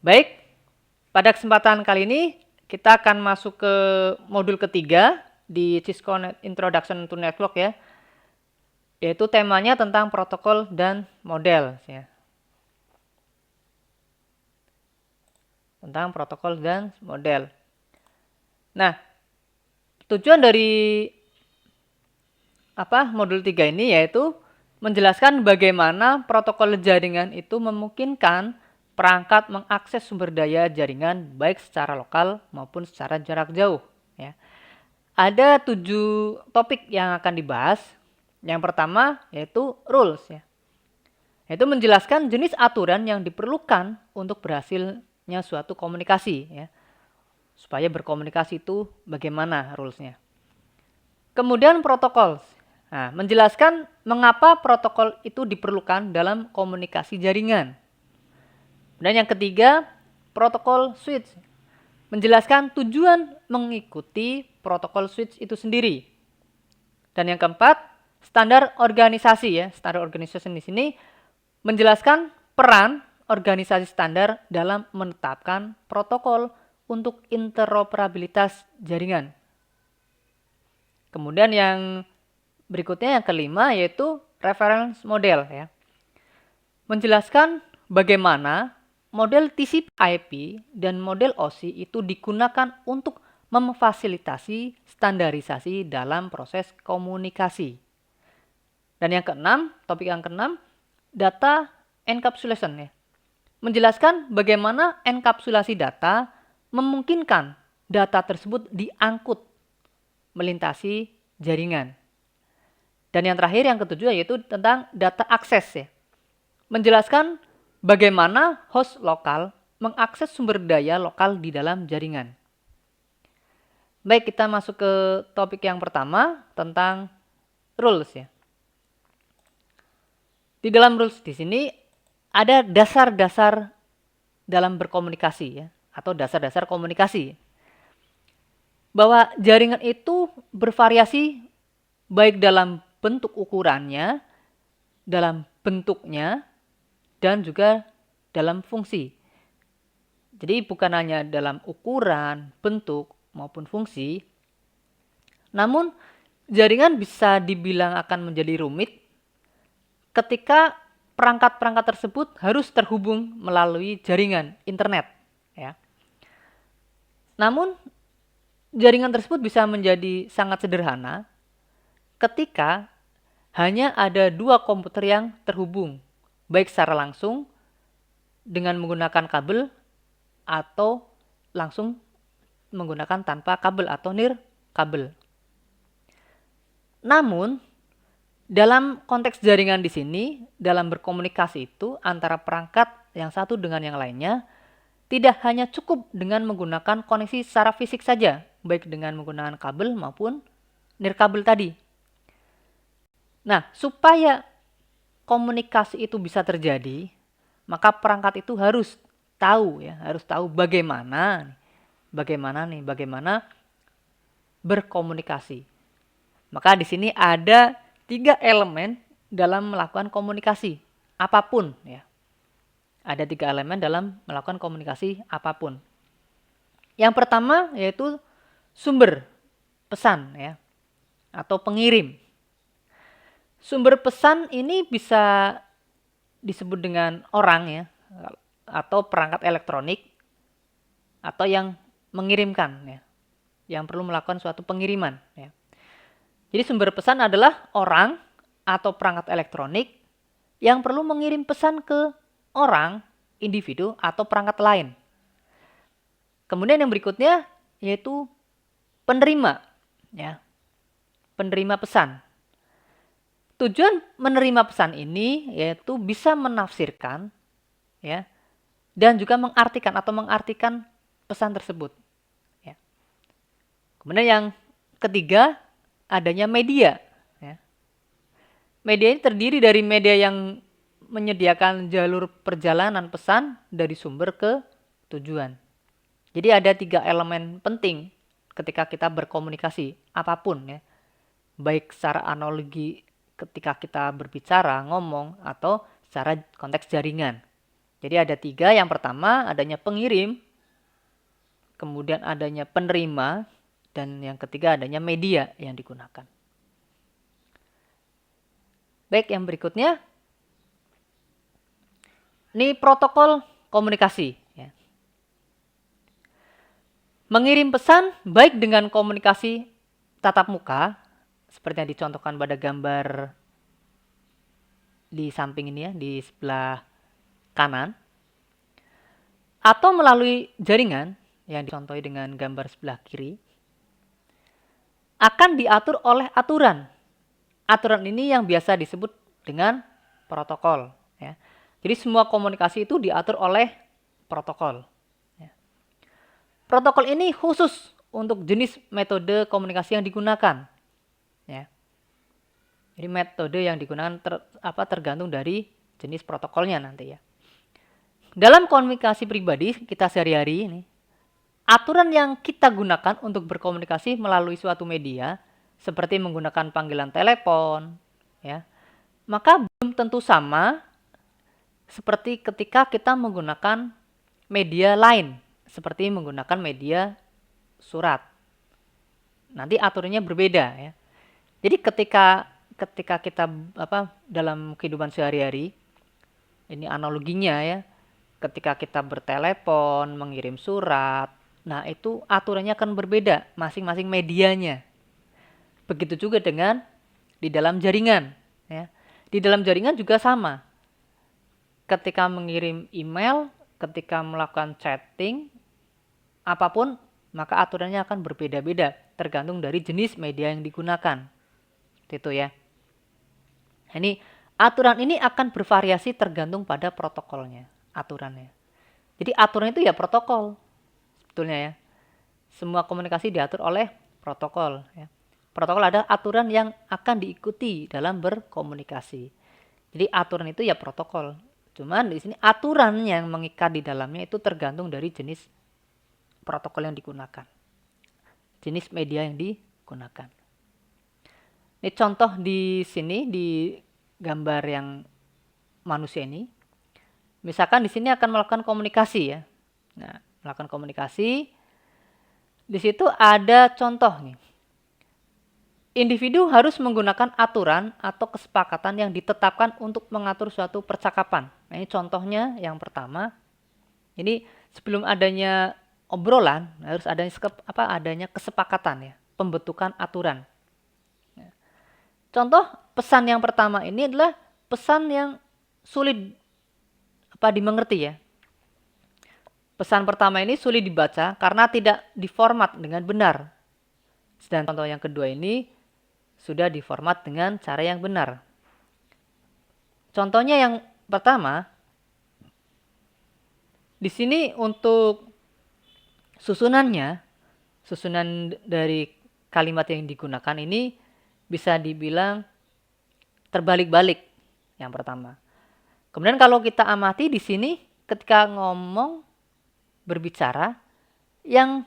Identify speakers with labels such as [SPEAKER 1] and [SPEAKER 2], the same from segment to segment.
[SPEAKER 1] Baik, pada kesempatan kali ini kita akan masuk ke modul ketiga di Cisco Introduction to Network ya, yaitu temanya tentang protokol dan model ya. Tentang protokol dan model. Nah, tujuan dari modul 3 ini yaitu menjelaskan bagaimana protokol jaringan itu memungkinkan perangkat mengakses sumber daya jaringan baik secara lokal maupun secara jarak jauh ya. Ada 7 topik yang akan dibahas. Yang pertama yaitu rules ya. Yaitu menjelaskan jenis aturan yang diperlukan untuk berhasilnya suatu komunikasi ya. Supaya berkomunikasi itu bagaimana rulesnya. Kemudian protokol. Nah, menjelaskan mengapa protokol itu diperlukan dalam komunikasi jaringan. Dan yang ketiga, protokol switch. Menjelaskan tujuan mengikuti protokol switch itu sendiri. Dan yang keempat, standar organisasi ya. Standar organization di sini menjelaskan peran organisasi standar dalam menetapkan protokol untuk interoperabilitas jaringan. Kemudian yang berikutnya yang kelima yaitu reference model ya. Menjelaskan bagaimana model TCP/IP dan model OSI itu digunakan untuk memfasilitasi standarisasi dalam proses komunikasi. Dan yang keenam, topik yang keenam, data encapsulation ya. Menjelaskan bagaimana enkapsulasi data memungkinkan data tersebut diangkut melintasi jaringan. Dan yang terakhir yang ketujuh yaitu tentang data akses ya. Menjelaskan bagaimana host lokal mengakses sumber daya lokal di dalam jaringan. Baik, kita masuk ke topik yang pertama tentang rules ya. Di dalam rules di sini ada dasar-dasar dalam berkomunikasi ya, atau dasar-dasar komunikasi. Bahwa jaringan itu bervariasi baik dalam bentuk ukurannya, dalam bentuknya, dan juga dalam fungsi. Jadi bukan hanya dalam ukuran, bentuk, maupun fungsi, namun jaringan bisa dibilang akan menjadi rumit ketika perangkat-perangkat tersebut harus terhubung melalui jaringan internet. Ya. Namun jaringan tersebut bisa menjadi sangat sederhana ketika hanya ada dua komputer yang terhubung, baik secara langsung dengan menggunakan kabel atau langsung menggunakan tanpa kabel atau nirkabel. Namun, dalam konteks jaringan di sini, dalam berkomunikasi itu antara perangkat yang satu dengan yang lainnya, tidak hanya cukup dengan menggunakan koneksi secara fisik saja, baik dengan menggunakan kabel maupun nirkabel tadi. Nah, supaya komunikasi itu bisa terjadi, maka perangkat itu harus tahu ya, harus tahu bagaimana berkomunikasi. Maka di sini ada 3 elemen dalam melakukan komunikasi apapun ya. Ada 3 elemen dalam melakukan komunikasi apapun. Yang pertama yaitu sumber pesan ya, atau pengirim. Sumber pesan ini bisa disebut dengan orang ya, atau perangkat elektronik, atau yang mengirimkan ya, yang perlu melakukan suatu pengiriman ya. Jadi sumber pesan adalah orang atau perangkat elektronik yang perlu mengirim pesan ke orang, individu, atau perangkat lain. Kemudian yang berikutnya yaitu penerima ya. Penerima pesan. Tujuan menerima pesan ini yaitu bisa menafsirkan ya, dan juga mengartikan pesan tersebut ya. Kemudian yang ketiga adanya media ya. Media ini terdiri dari media yang menyediakan jalur perjalanan pesan dari sumber ke tujuan. Jadi ada 3 elemen penting ketika kita berkomunikasi apapun ya. Baik secara analogi ketika kita berbicara, ngomong, atau secara konteks jaringan. Jadi ada 3, yang pertama adanya pengirim, kemudian adanya penerima, dan yang ketiga adanya media yang digunakan. Baik, yang berikutnya, ini protokol komunikasi. Ya. Mengirim pesan baik dengan komunikasi tatap muka, seperti yang dicontohkan pada gambar di samping ini ya, di sebelah kanan, atau melalui jaringan yang dicontohi dengan gambar sebelah kiri, akan diatur oleh aturan. Aturan ini yang biasa disebut dengan protokol. Ya. Jadi semua komunikasi itu diatur oleh protokol. Ya. Protokol ini khusus untuk jenis metode komunikasi yang digunakan. Ya. Jadi metode yang digunakan tergantung dari jenis protokolnya nanti ya. Dalam komunikasi pribadi kita sehari-hari ini, aturan yang kita gunakan untuk berkomunikasi melalui suatu media, seperti menggunakan panggilan telepon, ya, maka belum tentu sama seperti ketika kita menggunakan media lain, seperti menggunakan media surat. Nanti aturannya berbeda ya. Jadi ketika kita dalam kehidupan sehari-hari, ini analoginya ya, ketika kita bertelepon, mengirim surat, nah itu aturannya akan berbeda masing-masing medianya. Begitu juga dengan di dalam jaringan. Ya. Di dalam jaringan juga sama. Ketika mengirim email, ketika melakukan chatting, apapun, maka aturannya akan berbeda-beda tergantung dari jenis media yang digunakan. Itu ya. Ini aturan ini akan bervariasi tergantung pada protokolnya, aturannya. Jadi aturan itu ya protokol, sebetulnya ya. Semua komunikasi diatur oleh protokol. Ya. Protokol adalah aturan yang akan diikuti dalam berkomunikasi. Jadi aturan itu ya protokol. Cuman di sini aturan yang mengikat di dalamnya itu tergantung dari jenis protokol yang digunakan, jenis media yang digunakan. Ini contoh di sini di gambar yang manusia ini. Misalkan di sini akan melakukan komunikasi ya. Nah, melakukan komunikasi. Di situ ada contoh nih. Individu harus menggunakan aturan atau kesepakatan yang ditetapkan untuk mengatur suatu percakapan. Nah, ini contohnya yang pertama. Ini sebelum adanya obrolan harus adanya kesepakatan ya, pembentukan aturan. Contoh pesan yang pertama ini adalah pesan yang sulit dimengerti ya. Pesan pertama ini sulit dibaca karena tidak diformat dengan benar. Sedangkan contoh yang kedua ini sudah diformat dengan cara yang benar. Contohnya yang pertama, di sini untuk susunan dari kalimat yang digunakan ini bisa dibilang terbalik-balik yang pertama. Kemudian kalau kita amati di sini ketika ngomong berbicara, yang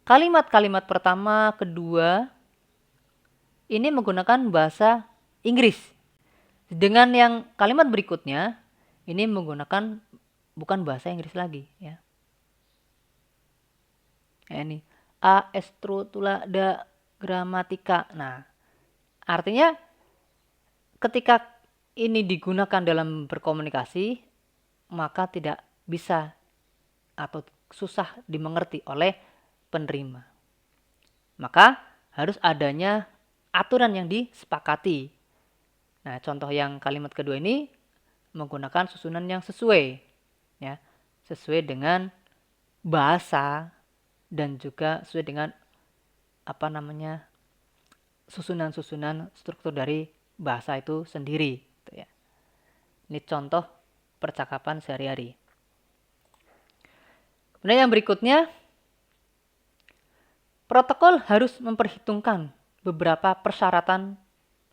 [SPEAKER 1] kalimat-kalimat pertama, kedua ini menggunakan bahasa Inggris. Dengan yang kalimat berikutnya ini menggunakan bukan bahasa Inggris lagi ya. Ini a estrutula da gramatika. Nah, artinya ketika ini digunakan dalam berkomunikasi, maka tidak bisa atau susah dimengerti oleh penerima. Maka harus adanya aturan yang disepakati. Nah, contoh yang kalimat kedua ini menggunakan susunan yang sesuai, ya, sesuai dengan bahasa dan juga sesuai dengan susunan struktur dari bahasa itu sendiri. Gitu ya. Ini contoh percakapan sehari-hari. Kemudian yang berikutnya, protokol harus memperhitungkan beberapa persyaratan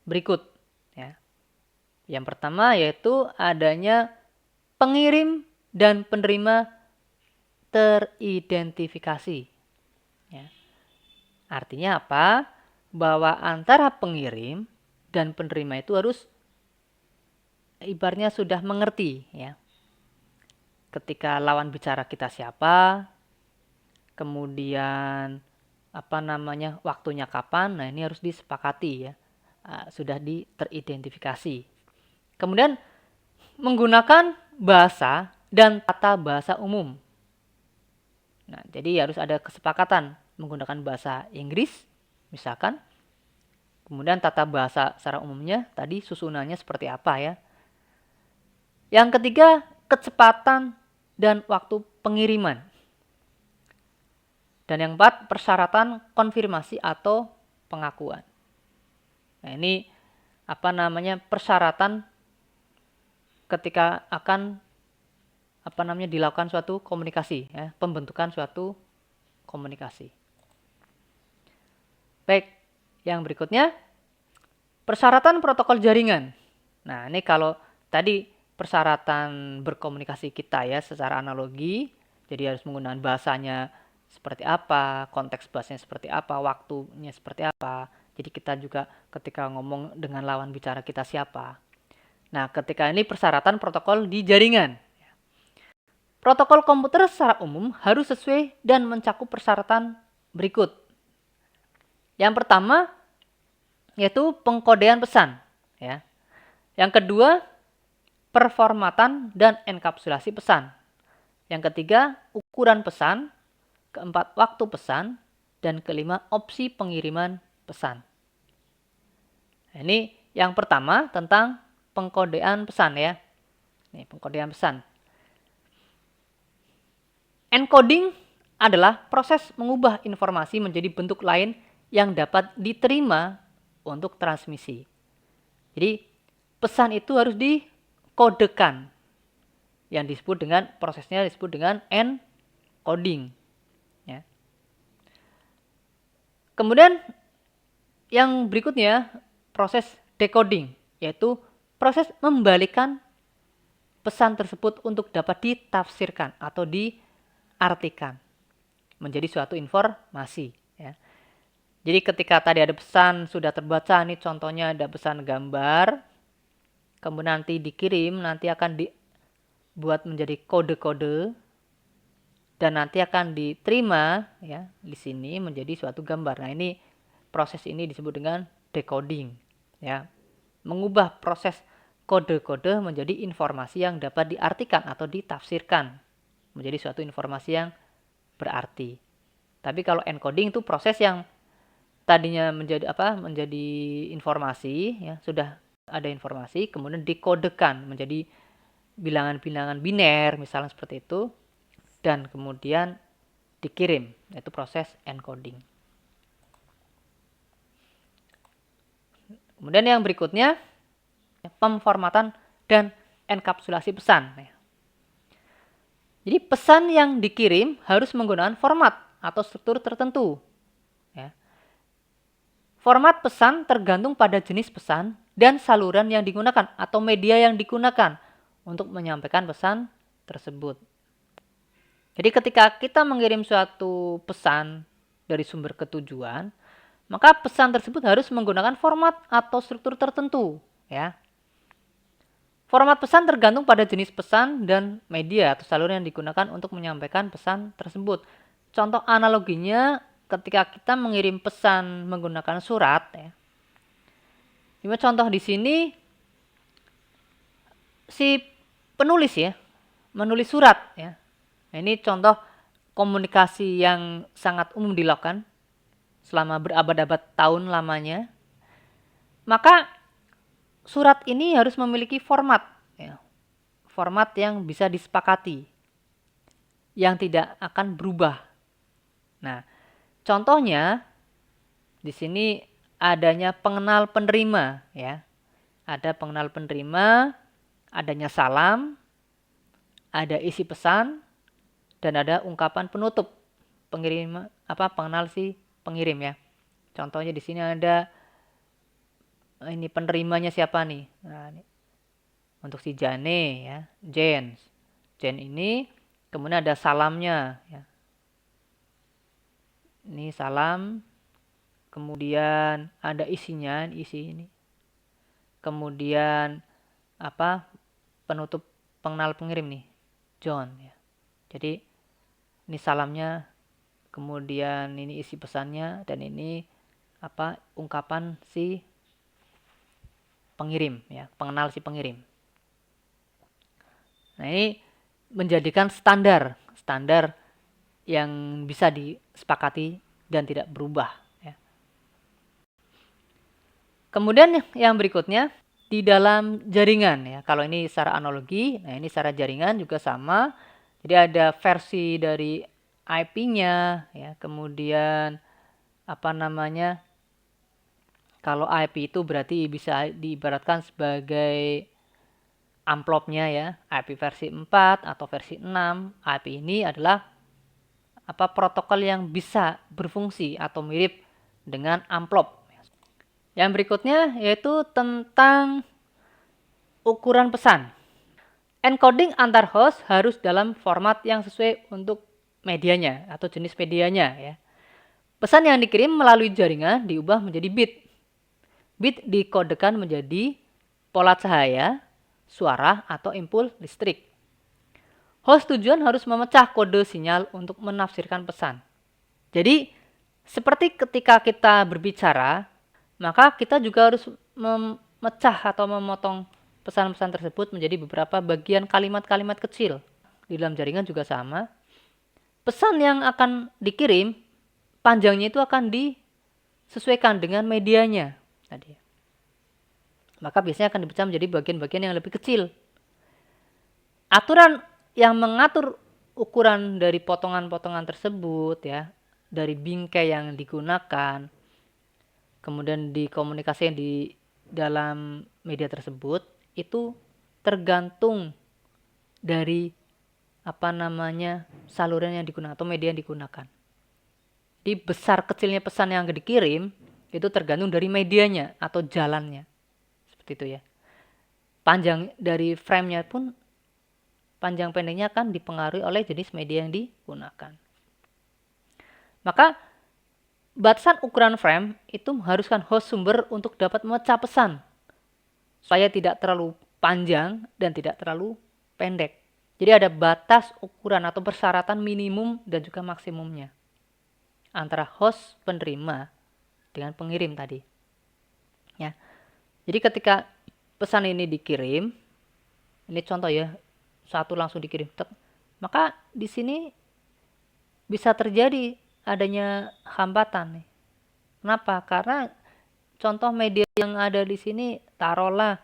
[SPEAKER 1] berikut. Ya. Yang pertama yaitu adanya pengirim dan penerima teridentifikasi. Ya. Artinya apa? Bahwa antara pengirim dan penerima itu harus ibaratnya sudah mengerti ya. ketika lawan bicara kita siapa, kemudian waktunya kapan. Nah, ini harus disepakati ya. Sudah teridentifikasi. Kemudian menggunakan bahasa dan tata bahasa umum. Nah, jadi harus ada kesepakatan menggunakan bahasa Inggris misalkan. Kemudian tata bahasa secara umumnya tadi susunannya seperti apa ya. Yang ketiga, kecepatan dan waktu pengiriman. Dan yang keempat, persyaratan konfirmasi atau pengakuan. Nah, ini persyaratan ketika akan dilakukan suatu komunikasi ya, pembentukan suatu komunikasi. Baik, yang berikutnya persyaratan protokol jaringan. Nah, ini kalau tadi persyaratan berkomunikasi kita ya secara analogi, jadi harus menggunakan bahasanya seperti apa, konteks bahasanya seperti apa, waktunya seperti apa. Jadi kita juga ketika ngomong dengan lawan bicara kita siapa. Nah, ketika ini persyaratan protokol di jaringan. Protokol komputer secara umum harus sesuai dan mencakup persyaratan berikut. Yang pertama yaitu pengkodean pesan ya. Yang kedua, performatan dan enkapsulasi pesan. Yang ketiga, ukuran pesan. Keempat, waktu pesan. Dan kelima, opsi pengiriman pesan. Nah, ini yang pertama tentang pengkodean pesan ya. Ini pengkodean pesan. Encoding adalah proses mengubah informasi menjadi bentuk lain yang dapat diterima untuk transmisi. Jadi pesan itu harus dikodekan. Yang disebut dengan prosesnya disebut dengan encoding. Ya. Kemudian yang berikutnya proses decoding, yaitu proses membalikan pesan tersebut untuk dapat ditafsirkan atau diartikan menjadi suatu informasi. Ya. Jadi ketika tadi ada pesan sudah terbaca, ini contohnya ada pesan gambar, kemudian nanti dikirim, nanti akan dibuat menjadi kode-kode, dan nanti akan diterima ya di sini menjadi suatu gambar. Nah, ini proses ini disebut dengan decoding ya. Mengubah proses kode-kode menjadi informasi yang dapat diartikan atau ditafsirkan menjadi suatu informasi yang berarti. Tapi kalau encoding itu proses yang tadinya menjadi informasi ya, sudah ada informasi kemudian dikodekan menjadi bilangan-bilangan biner misalnya seperti itu, dan kemudian dikirim, yaitu proses encoding. Kemudian yang berikutnya pemformatan dan enkapsulasi pesan. Jadi pesan yang dikirim harus menggunakan format atau struktur tertentu. Ya. Format pesan tergantung pada jenis pesan dan saluran yang digunakan atau media yang digunakan untuk menyampaikan pesan tersebut. Jadi ketika kita mengirim suatu pesan dari sumber ketujuan, maka pesan tersebut harus menggunakan format atau struktur tertentu, ya. Format pesan tergantung pada jenis pesan dan media atau saluran yang digunakan untuk menyampaikan pesan tersebut. Contoh analoginya ketika kita mengirim pesan menggunakan surat, ya. Ini contoh di sini si penulis ya, menulis surat, ya. Nah, ini contoh komunikasi yang sangat umum dilakukan selama berabad-abad tahun lamanya. Maka surat ini harus memiliki format, ya. Format yang bisa disepakati, yang tidak akan berubah. Nah, contohnya di sini adanya pengenal penerima, ya. Ada pengenal penerima, adanya salam, ada isi pesan, dan ada ungkapan penutup pengirim pengenal si pengirim ya. Contohnya di sini ada ini penerimanya siapa nih? Nah, ini. Untuk si Jane ya, Jane ini kemudian ada salamnya ya. Ini salam, kemudian ada isinya, isi ini. Kemudian penutup pengenal pengirim nih. John ya. Jadi ini salamnya, kemudian ini isi pesannya, dan ini ungkapan si pengirim ya, pengenal si pengirim. Nah, ini menjadikan standar yang bisa disepakati dan tidak berubah ya. Kemudian yang berikutnya di dalam jaringan ya. Kalau ini secara analogi, nah ini secara jaringan juga sama. Jadi ada versi dari IP-nya ya, kemudian kalau IP itu berarti bisa diibaratkan sebagai amplopnya ya, IP versi 4 atau versi 6. IP ini adalah protokol yang bisa berfungsi atau mirip dengan amplop. Yang berikutnya yaitu tentang ukuran pesan. Encoding antar host harus dalam format yang sesuai untuk medianya atau jenis medianya ya. Pesan yang dikirim melalui jaringan diubah menjadi bit. Bit dikodekan menjadi pola cahaya, suara, atau impul listrik. Host tujuan harus memecah kode sinyal untuk menafsirkan pesan. Jadi, seperti ketika kita berbicara, maka kita juga harus memecah atau memotong pesan-pesan tersebut menjadi beberapa bagian kalimat-kalimat kecil. Di dalam jaringan juga sama. Pesan yang akan dikirim, panjangnya itu akan disesuaikan dengan medianya tadi. Maka biasanya akan dipecah menjadi bagian-bagian yang lebih kecil. Aturan yang mengatur ukuran dari potongan-potongan tersebut ya, dari bingkai yang digunakan, kemudian di komunikasi yang di dalam media tersebut itu tergantung dari saluran yang digunakan atau media yang digunakan. Di besar kecilnya pesan yang dikirim itu tergantung dari medianya atau jalannya. Seperti itu ya. Panjang dari frame-nya pun panjang pendeknya akan dipengaruhi oleh jenis media yang digunakan. Maka batasan ukuran frame itu mengharuskan host sumber untuk dapat memecah pesan supaya tidak terlalu panjang dan tidak terlalu pendek. Jadi ada batas ukuran atau persyaratan minimum dan juga maksimumnya antara host penerima dengan pengirim tadi. Ya. Jadi ketika pesan ini dikirim, ini contoh ya, satu langsung dikirim, maka di sini bisa terjadi adanya hambatan nih. Kenapa? Karena contoh media yang ada di sini, taruhlah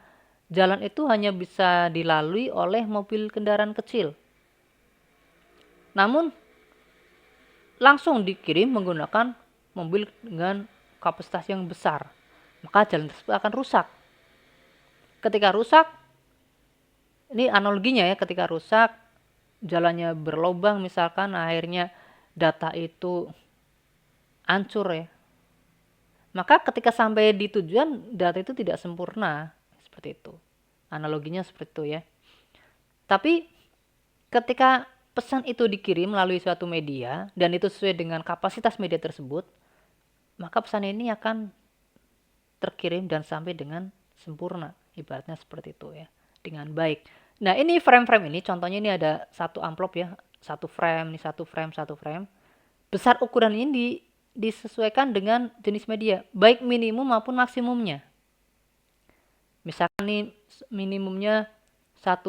[SPEAKER 1] jalan itu hanya bisa dilalui oleh mobil kendaraan kecil. Namun langsung dikirim menggunakan mobil dengan kapasitas yang besar, maka jalan tersebut akan rusak. Ketika rusak, ini analoginya ya, ketika rusak, jalannya berlobang misalkan, akhirnya data itu hancur ya. Maka ketika sampai di tujuan, data itu tidak sempurna. Seperti itu. Analoginya seperti itu ya. Tapi ketika pesan itu dikirim melalui suatu media, dan itu sesuai dengan kapasitas media tersebut, maka pesan ini akan terkirim dan sampai dengan sempurna. Ibaratnya seperti itu ya. Dengan baik. Nah ini frame-frame ini, contohnya ini ada satu amplop ya. Satu frame, ini satu frame. Besar ukuran ini disesuaikan dengan jenis media, baik minimum maupun maksimumnya. Misalkan nih minimumnya 1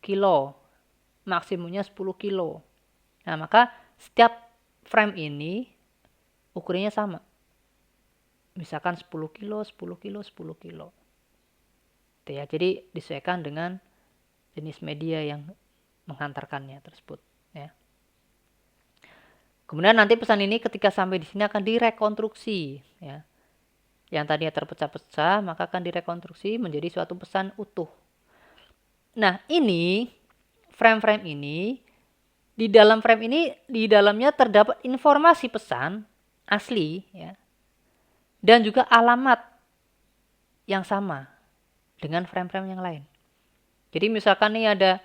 [SPEAKER 1] kilo, maksimumnya 10 kilo. Nah, maka setiap frame ini ukurannya sama. Misalkan 10 kilo, 10 kilo, 10 kilo. Itu ya, jadi disesuaikan dengan jenis media yang menghantarkannya tersebut. Ya. Kemudian nanti pesan ini ketika sampai di sini akan direkonstruksi. Ya. Yang tadinya terpecah-pecah, maka akan direkonstruksi menjadi suatu pesan utuh. Nah, ini frame-frame ini, di dalam frame ini, di dalamnya terdapat informasi pesan asli, ya, dan juga alamat yang sama dengan frame-frame yang lain. Jadi misalkan nih ada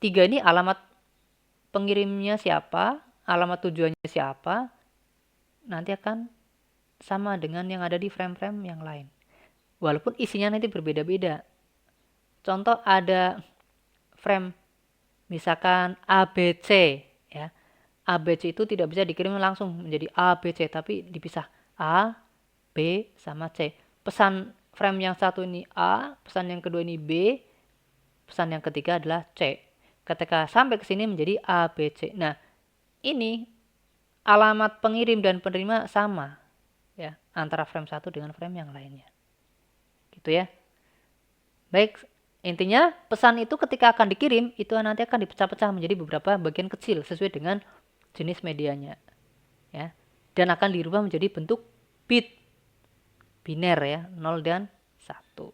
[SPEAKER 1] 3 ini, alamat pengirimnya siapa, alamat tujuannya siapa, nanti akan sama dengan yang ada di frame-frame yang lain. Walaupun isinya nanti berbeda-beda. Contoh ada frame misalkan ABC ya. ABC itu tidak bisa dikirim langsung menjadi ABC tapi dipisah A, B sama C. Pesan frame yang satu ini A, pesan yang kedua ini B, pesan yang ketiga adalah C. Ketika sampai ke sini menjadi ABC. Nah, ini alamat pengirim dan penerima sama ya antara frame satu dengan frame yang lainnya. Gitu ya. Baik, intinya pesan itu ketika akan dikirim itu nanti akan dipecah-pecah menjadi beberapa bagian kecil sesuai dengan jenis medianya ya. Dan akan dirubah menjadi bentuk bit biner ya, 0 dan 1.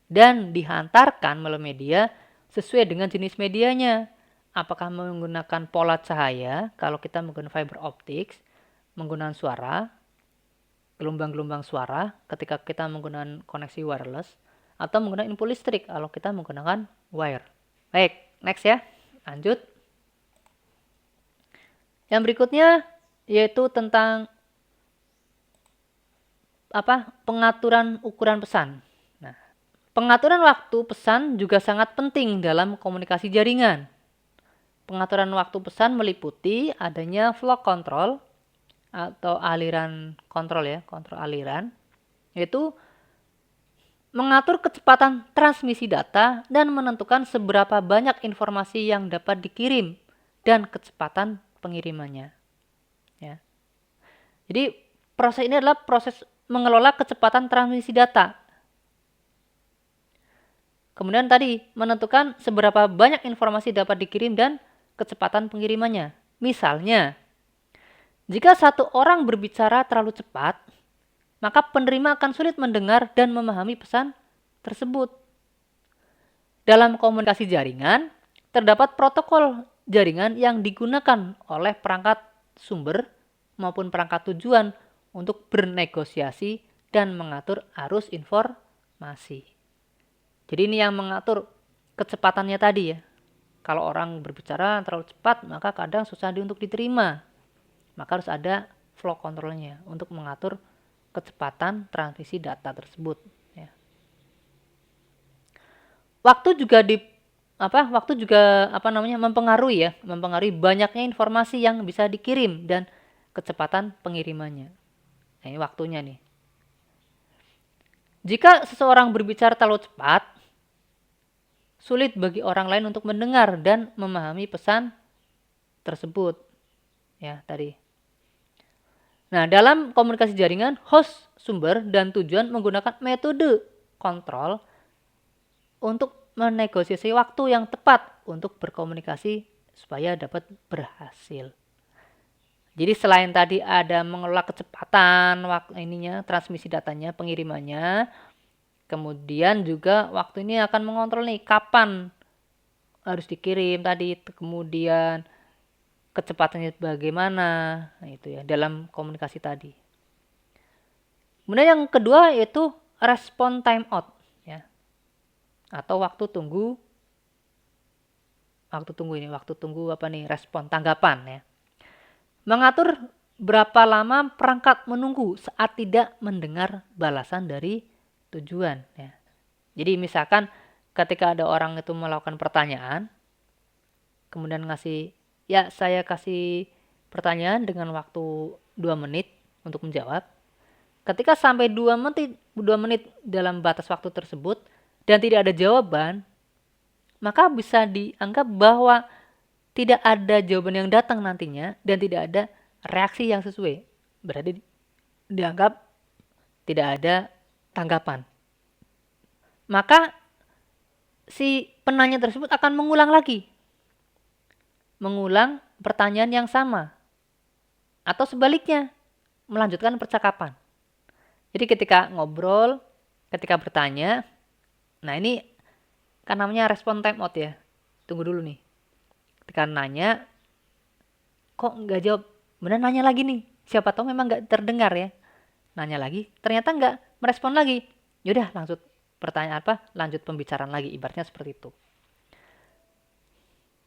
[SPEAKER 1] Dan dihantarkan melalui media sesuai dengan jenis medianya. Apakah menggunakan pola cahaya, kalau kita menggunakan fiber optics, menggunakan suara, gelombang-gelombang suara ketika kita menggunakan koneksi wireless, atau menggunakan input listrik kalau kita menggunakan wire. Baik, next ya. Lanjut. Yang berikutnya yaitu tentang pengaturan ukuran pesan. Nah, pengaturan waktu pesan juga sangat penting dalam komunikasi jaringan. Pengaturan waktu pesan meliputi adanya flow control atau aliran kontrol ya, kontrol aliran, yaitu mengatur kecepatan transmisi data dan menentukan seberapa banyak informasi yang dapat dikirim dan kecepatan pengirimannya. Ya. Jadi proses ini adalah proses mengelola kecepatan transmisi data. Kemudian tadi menentukan seberapa banyak informasi dapat dikirim dan kecepatan pengirimannya. Misalnya, jika satu orang berbicara terlalu cepat, maka penerima akan sulit mendengar dan memahami pesan tersebut. Dalam komunikasi jaringan, terdapat protokol jaringan yang digunakan oleh perangkat sumber maupun perangkat tujuan untuk bernegosiasi dan mengatur arus informasi. Jadi ini yang mengatur kecepatannya tadi ya. Kalau orang berbicara terlalu cepat, maka kadang susah untuk diterima. Maka harus ada flow controlnya untuk mengatur kecepatan transmisi data tersebut. Ya. Waktu juga mempengaruhi banyaknya informasi yang bisa dikirim dan kecepatan pengirimannya. Nah, ini waktunya nih. Jika seseorang berbicara terlalu cepat, sulit bagi orang lain untuk mendengar dan memahami pesan tersebut. Ya, tadi. Nah, dalam komunikasi jaringan, host, sumber, dan tujuan menggunakan metode kontrol untuk menegosiasi waktu yang tepat untuk berkomunikasi supaya dapat berhasil. Jadi selain tadi ada mengelola kecepatan transmisi datanya, pengirimannya, kemudian juga waktu ini akan mengontrol nih kapan harus dikirim tadi, kemudian kecepatannya bagaimana, nah itu ya dalam komunikasi tadi. Kemudian yang kedua yaitu respon timeout ya, atau waktu tunggu respon tanggapan ya. Mengatur berapa lama perangkat menunggu saat tidak mendengar balasan dari tujuan ya. Jadi misalkan ketika ada orang itu melakukan pertanyaan, kemudian saya kasih pertanyaan dengan waktu 2 menit untuk menjawab. Ketika sampai 2 menit dalam batas waktu tersebut dan tidak ada jawaban, maka bisa dianggap bahwa tidak ada jawaban yang datang nantinya dan tidak ada reaksi yang sesuai. Berarti dianggap tidak ada tanggapan. Maka si penanya tersebut akan mengulang pertanyaan yang sama. Atau sebaliknya, melanjutkan percakapan. Jadi ketika ngobrol, ketika bertanya, nah ini kan namanya respon timeout ya. Tunggu dulu nih. Ketika nanya, kok nggak jawab? Benar nanya lagi nih. Siapa tahu memang nggak terdengar ya. Nanya lagi, ternyata nggak merespon lagi. Yaudah lanjut lanjut pembicaraan lagi. Ibaratnya seperti itu.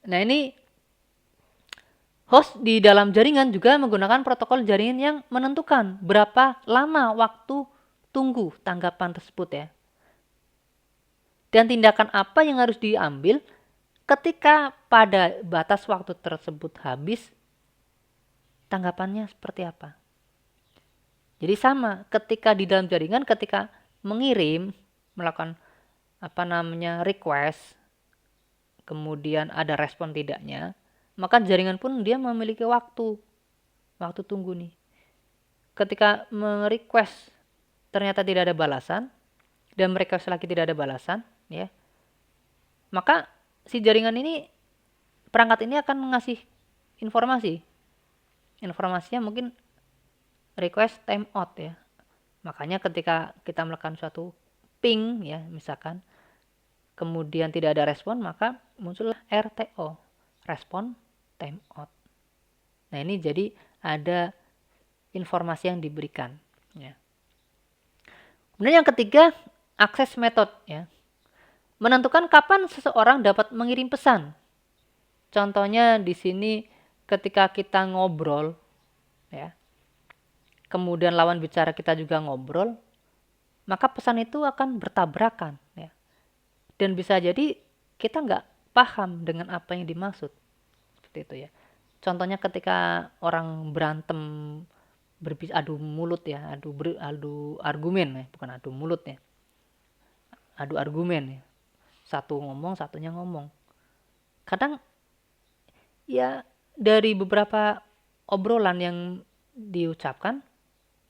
[SPEAKER 1] Nah ini host di dalam jaringan juga menggunakan protokol jaringan yang menentukan berapa lama waktu tunggu tanggapan tersebut ya. Dan tindakan apa yang harus diambil ketika pada batas waktu tersebut habis, tanggapannya seperti apa? Jadi sama, ketika di dalam jaringan, ketika mengirim, melakukan request, kemudian ada respon tidaknya, maka jaringan pun dia memiliki waktu tunggu nih. Ketika merequest ternyata tidak ada balasan, dan merequest lagi tidak ada balasan, ya, maka si jaringan ini, perangkat ini akan mengasih informasinya mungkin request timeout ya. Makanya ketika kita melakukan suatu ping ya misalkan, kemudian tidak ada respon, maka muncullah RTO, respon timeout. Nah ini jadi ada informasi yang diberikan ya. Kemudian yang ketiga, akses method ya. Menentukan kapan seseorang dapat mengirim pesan. Contohnya di sini ketika kita ngobrol ya, kemudian lawan bicara kita juga ngobrol, maka pesan itu akan bertabrakan ya. Dan bisa jadi kita nggak paham dengan apa yang dimaksud. Seperti itu ya. Contohnya ketika orang berantem, adu mulut ya, adu argumen ya, bukan adu mulut ya. Adu argumen ya. Satu ngomong, satunya ngomong. Kadang ya dari beberapa obrolan yang diucapkan,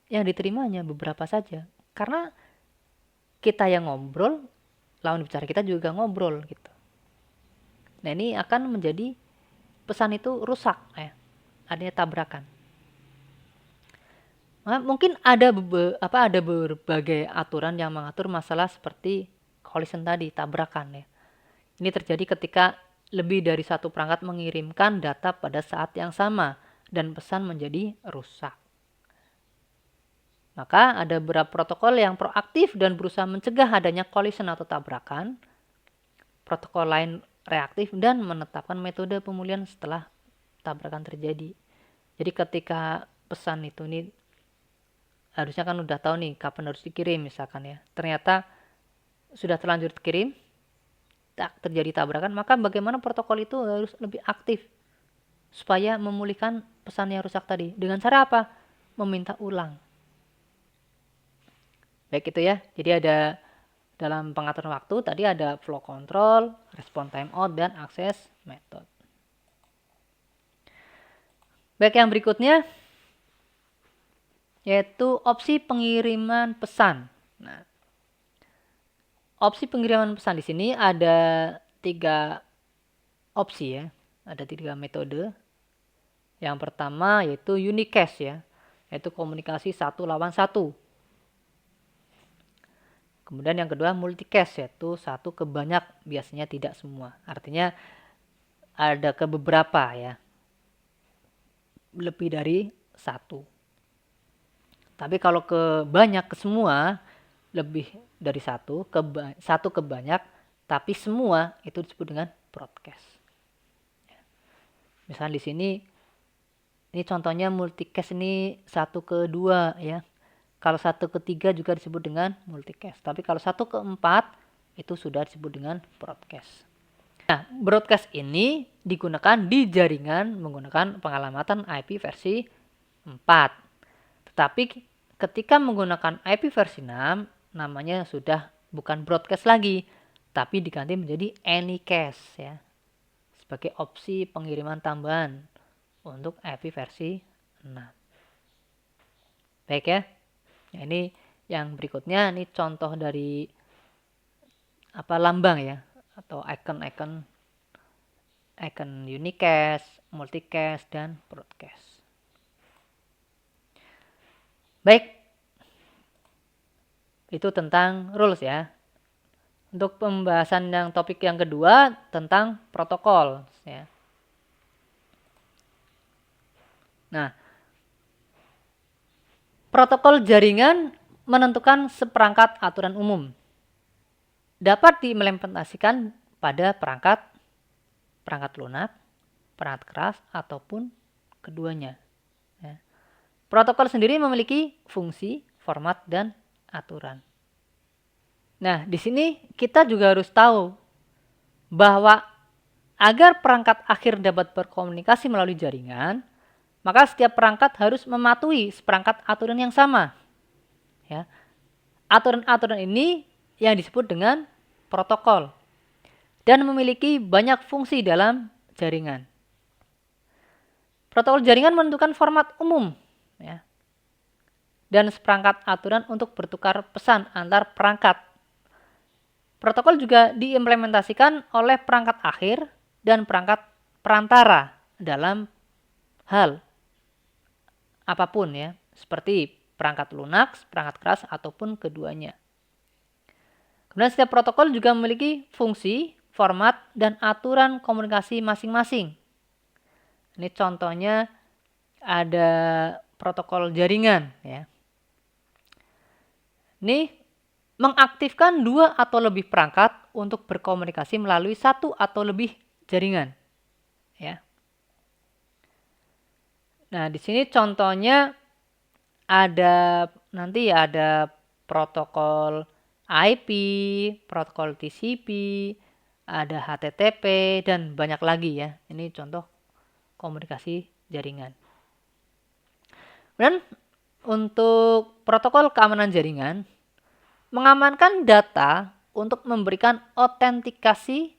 [SPEAKER 1] yang diterimanya beberapa saja. Karena kita yang ngobrol, lawan bicara kita juga ngobrol gitu. Nah ini akan menjadi pesan itu rusak ya, adanya tabrakan. Nah, mungkin ada berbagai aturan yang mengatur masalah seperti collision tadi, tabrakan ya. Ini terjadi ketika lebih dari satu perangkat mengirimkan data pada saat yang sama dan pesan menjadi rusak. Maka ada beberapa protokol yang proaktif dan berusaha mencegah adanya collision atau tabrakan. Protokol lain reaktif dan menetapkan metode pemulihan setelah tabrakan terjadi. Jadi ketika pesan itu nih, harusnya kan udah tahu nih kapan harus dikirim misalkan ya. Ternyata sudah terlanjur dikirim, terjadi tabrakan, maka bagaimana protokol itu harus lebih aktif supaya memulihkan pesan yang rusak tadi. Dengan cara apa? Meminta ulang. Baik itu ya. Jadi ada dalam pengaturan waktu tadi ada flow control, respon timeout, dan akses method. Baik, yang berikutnya yaitu opsi pengiriman pesan. Nah, opsi pengiriman pesan di sini ada 3 opsi ya. Ada 3 metode. Yang pertama yaitu unicast ya, yaitu komunikasi 1 lawan 1. Kemudian yang kedua multicast, yaitu 1 ke banyak, biasanya tidak semua. Artinya ada ke beberapa ya, lebih dari 1. Tapi kalau ke banyak, ke semua, lebih dari 1, 1 ke banyak, tapi semua itu disebut dengan broadcast. Misalnya di sini, ini contohnya multicast ini 1 ke 2 ya. Kalau 1 ke 3 juga disebut dengan multicast. Tapi kalau 1 ke 4 itu sudah disebut dengan broadcast. Nah, broadcast ini digunakan di jaringan menggunakan pengalamatan IP versi 4. Tetapi ketika menggunakan IP versi 6, namanya sudah bukan broadcast lagi, tapi diganti menjadi anycast ya, sebagai opsi pengiriman tambahan untuk IP versi 6. Baik ya. Nah, ini yang berikutnya, ini contoh dari lambang ya, atau icon unicast, multicast, dan broadcast. Baik, itu tentang rules ya. Untuk pembahasan yang topik yang kedua tentang protokol ya. Nah, protokol jaringan menentukan seperangkat aturan umum. Dapat diimplementasikan pada perangkat lunak, perangkat keras, ataupun keduanya. Ya. Protokol sendiri memiliki fungsi, format, dan aturan. Nah, di sini kita juga harus tahu bahwa Agar perangkat akhir dapat berkomunikasi melalui jaringan, maka setiap perangkat harus mematuhi seperangkat aturan yang sama. Ya. Aturan-aturan ini yang disebut dengan protokol dan memiliki banyak fungsi dalam jaringan. Protokol jaringan menentukan format umum, ya, dan seperangkat aturan untuk bertukar pesan antar perangkat. Protokol juga diimplementasikan oleh perangkat akhir dan perangkat perantara dalam hal apapun, ya, seperti perangkat lunak, perangkat keras, ataupun keduanya. Kemudian setiap protokol juga memiliki fungsi, format, dan aturan komunikasi masing-masing. Ini contohnya ada protokol jaringan, ya. Ini mengaktifkan 2 atau lebih perangkat untuk berkomunikasi melalui 1 atau lebih jaringan, ya. Nah, di sini contohnya nanti ada protokol IP, protokol TCP, ada HTTP, dan banyak lagi, ya. Ini contoh komunikasi jaringan. Dan untuk protokol keamanan jaringan, mengamankan data untuk memberikan autentikasi,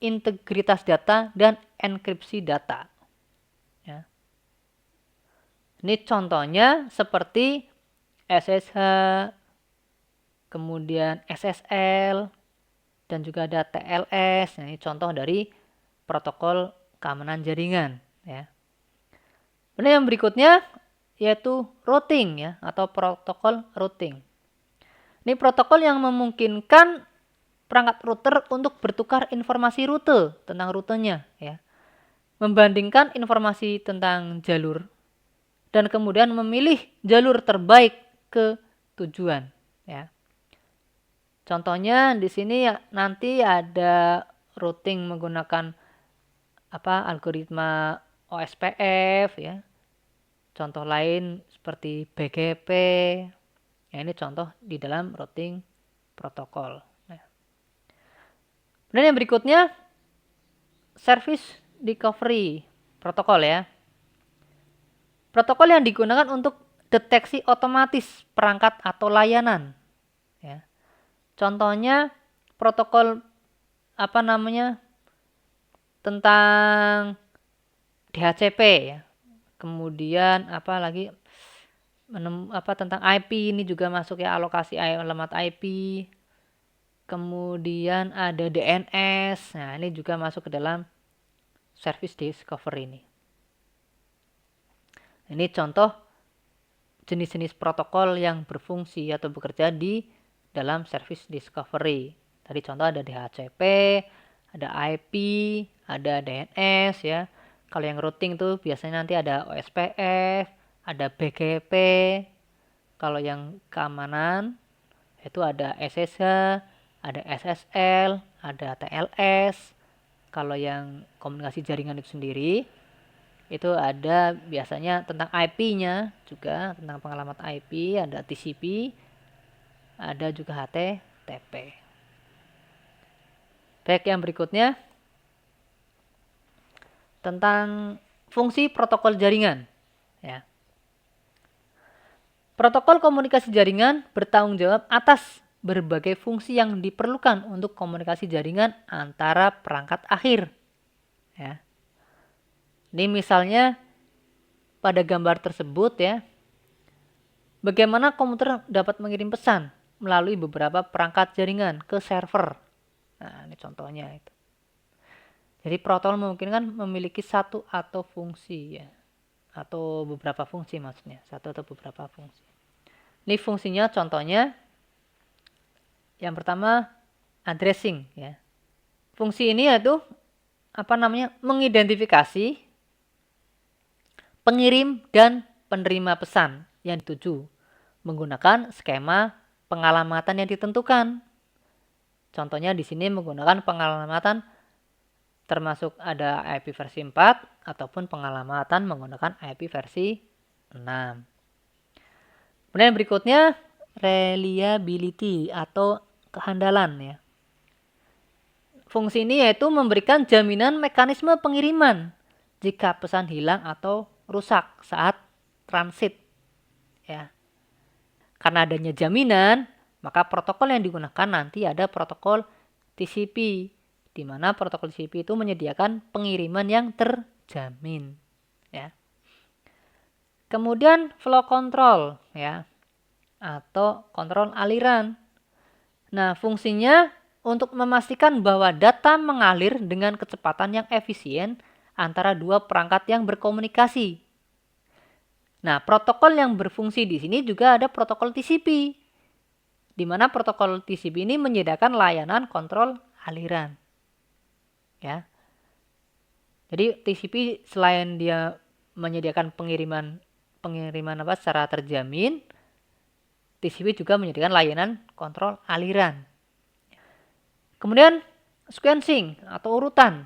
[SPEAKER 1] integritas data, dan enkripsi data. Ya. Ini contohnya seperti SSH, kemudian SSL, dan juga ada TLS. Nah, ini contoh dari protokol keamanan jaringan, ya. Kemudian yang berikutnya yaitu routing, ya, atau protokol routing. Ini protokol yang memungkinkan perangkat router untuk bertukar informasi rute tentang rutenya, ya. Membandingkan informasi tentang jalur dan kemudian memilih jalur terbaik ke tujuan, ya. Contohnya di sini nanti ada routing menggunakan algoritma OSPF, ya. Contoh lain seperti BGP. Ya, ini contoh di dalam routing protokol. Nah. Dan yang berikutnya service discovery protokol, ya. Protokol yang digunakan untuk deteksi otomatis perangkat atau layanan, ya. Contohnya protokol tentang DHCP, ya. Kemudian tentang IP ini juga masuk, ya, alokasi alamat IP. Kemudian ada DNS. Nah, ini juga masuk ke dalam service discovery ini. Ini contoh jenis-jenis protokol yang berfungsi atau bekerja di dalam service discovery. Tadi contoh ada DHCP, ada IP, ada DNS, ya. Kalau yang routing tuh biasanya nanti ada OSPF, ada BGP. Kalau yang keamanan itu ada SSH, ada SSL, ada TLS. Kalau yang komunikasi jaringan itu sendiri, itu ada biasanya tentang IP-nya juga, tentang pengalaman IP, ada TCP, ada juga HTTP. Baik, yang berikutnya tentang fungsi protokol jaringan, ya. Protokol komunikasi jaringan bertanggung jawab atas berbagai fungsi yang diperlukan untuk komunikasi jaringan antara perangkat akhir, ya. Ini misalnya pada gambar tersebut, ya, bagaimana komputer dapat mengirim pesan melalui beberapa perangkat jaringan ke server. Nah, ini contohnya itu. Jadi protokol memungkinkan memiliki satu atau fungsi, ya, atau beberapa fungsi maksudnya, satu atau beberapa fungsi. Ini fungsinya contohnya yang pertama addressing, ya. Fungsi ini yaitu mengidentifikasi pengirim dan penerima pesan yang dituju menggunakan skema pengalamatan yang ditentukan. Contohnya di sini menggunakan pengalamatan termasuk ada IP versi 4 ataupun pengalamatan menggunakan IP versi 6. Kemudian berikutnya reliability atau kehandalan, ya. Fungsi ini yaitu memberikan jaminan mekanisme pengiriman jika pesan hilang atau rusak saat transit. Ya. Karena adanya jaminan, maka protokol yang digunakan nanti ada protokol TCP, di mana protokol TCP itu menyediakan pengiriman yang terjamin. Ya. Kemudian flow control, ya, atau kontrol aliran. Nah, fungsinya untuk memastikan bahwa data mengalir dengan kecepatan yang efisien antara dua perangkat yang berkomunikasi. Nah, protokol yang berfungsi di sini juga ada protokol TCP, di mana protokol TCP ini menyediakan layanan kontrol aliran. Ya. Jadi TCP selain dia menyediakan pengiriman secara terjamin, TCP juga menyediakan layanan kontrol aliran. Kemudian sequencing atau urutan.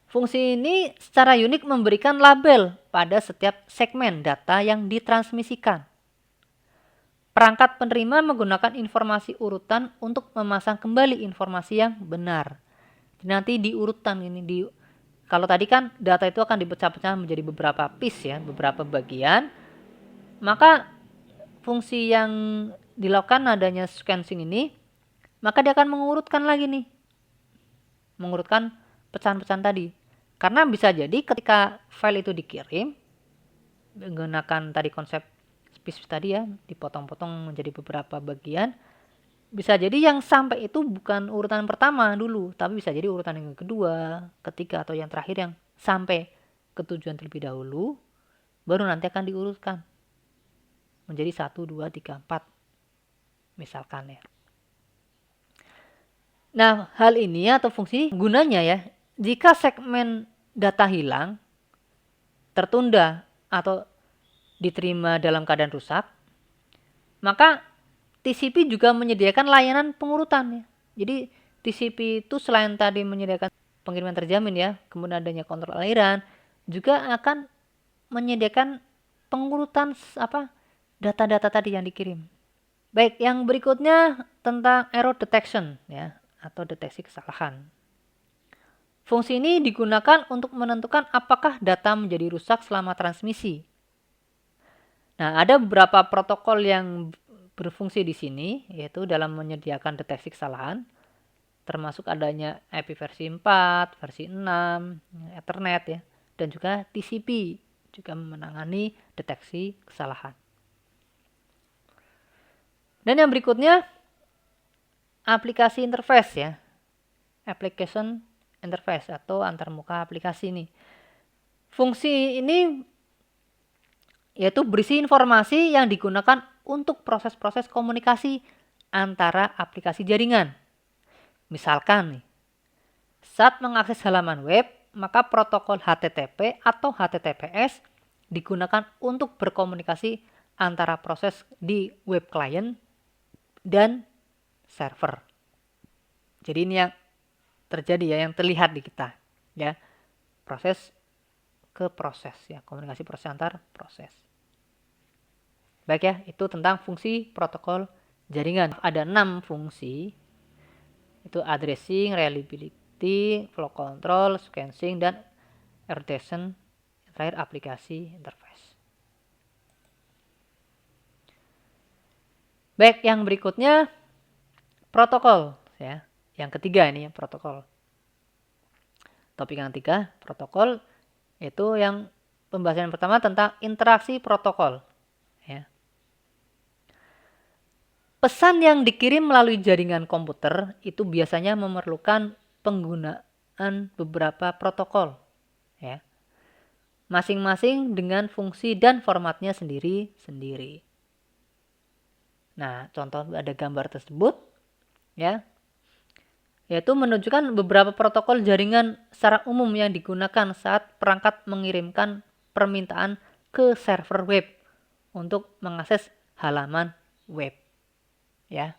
[SPEAKER 1] Fungsi ini secara unik memberikan label pada setiap segmen data yang ditransmisikan. Perangkat penerima menggunakan informasi urutan untuk memasang kembali informasi yang benar. Nanti di urutan ini, kalau tadi kan data itu akan dipecah-pecah menjadi beberapa piece ya, beberapa bagian. Maka fungsi yang dilakukan adanya sequencing ini, maka dia akan mengurutkan lagi nih. Mengurutkan pecahan-pecahan tadi. Karena bisa jadi ketika file itu dikirim menggunakan tadi konsep space tadi ya, dipotong-potong menjadi beberapa bagian, bisa jadi yang sampai itu bukan urutan pertama dulu, tapi bisa jadi urutan yang kedua, ketiga, atau yang terakhir yang sampai ke tujuan terlebih dahulu, baru nanti akan diurutkan menjadi 1, 2, 3, 4 misalkan ya. Nah, hal ini atau fungsi gunanya ya, jika segmen data hilang, tertunda, atau diterima dalam keadaan rusak, maka TCP juga menyediakan layanan pengurutan ya. Jadi TCP itu selain tadi menyediakan pengiriman terjamin ya, kemudian adanya kontrol aliran, juga akan menyediakan pengurutan data-data tadi yang dikirim. Baik, yang berikutnya tentang error detection ya, atau deteksi kesalahan. Fungsi ini digunakan untuk menentukan apakah data menjadi rusak selama transmisi. Nah, ada beberapa protokol yang berfungsi di sini, yaitu dalam menyediakan deteksi kesalahan, termasuk adanya IP versi 4, versi 6, Ethernet ya, dan juga TCP juga menangani deteksi kesalahan. Dan yang berikutnya aplikasi interface ya, application interface atau antarmuka aplikasi ini. Fungsi ini yaitu berisi informasi yang digunakan untuk proses-proses komunikasi antara aplikasi jaringan. Misalkan nih, saat mengakses halaman web, maka protokol HTTP atau HTTPS digunakan untuk berkomunikasi antara proses di web client dan server. Jadi ini yang terjadi ya, yang terlihat di kita ya, proses ke proses ya, komunikasi proses antar proses. Baik ya, itu tentang fungsi protokol jaringan. Ada 6 fungsi, itu addressing, reliability, flow control, sequencing, dan error detection, terakhir aplikasi interface. Baik, yang berikutnya protokol ya. Yang ketiga ini ya, protokol. Topik yang ketiga, protokol, itu yang pembahasan yang pertama tentang interaksi protokol ya. Pesan yang dikirim melalui jaringan komputer itu biasanya memerlukan penggunaan beberapa protokol ya. Masing-masing dengan fungsi dan formatnya sendiri-sendiri. Nah, contoh ada gambar tersebut ya, yaitu menunjukkan beberapa protokol jaringan secara umum yang digunakan saat perangkat mengirimkan permintaan ke server web untuk mengakses halaman web ya.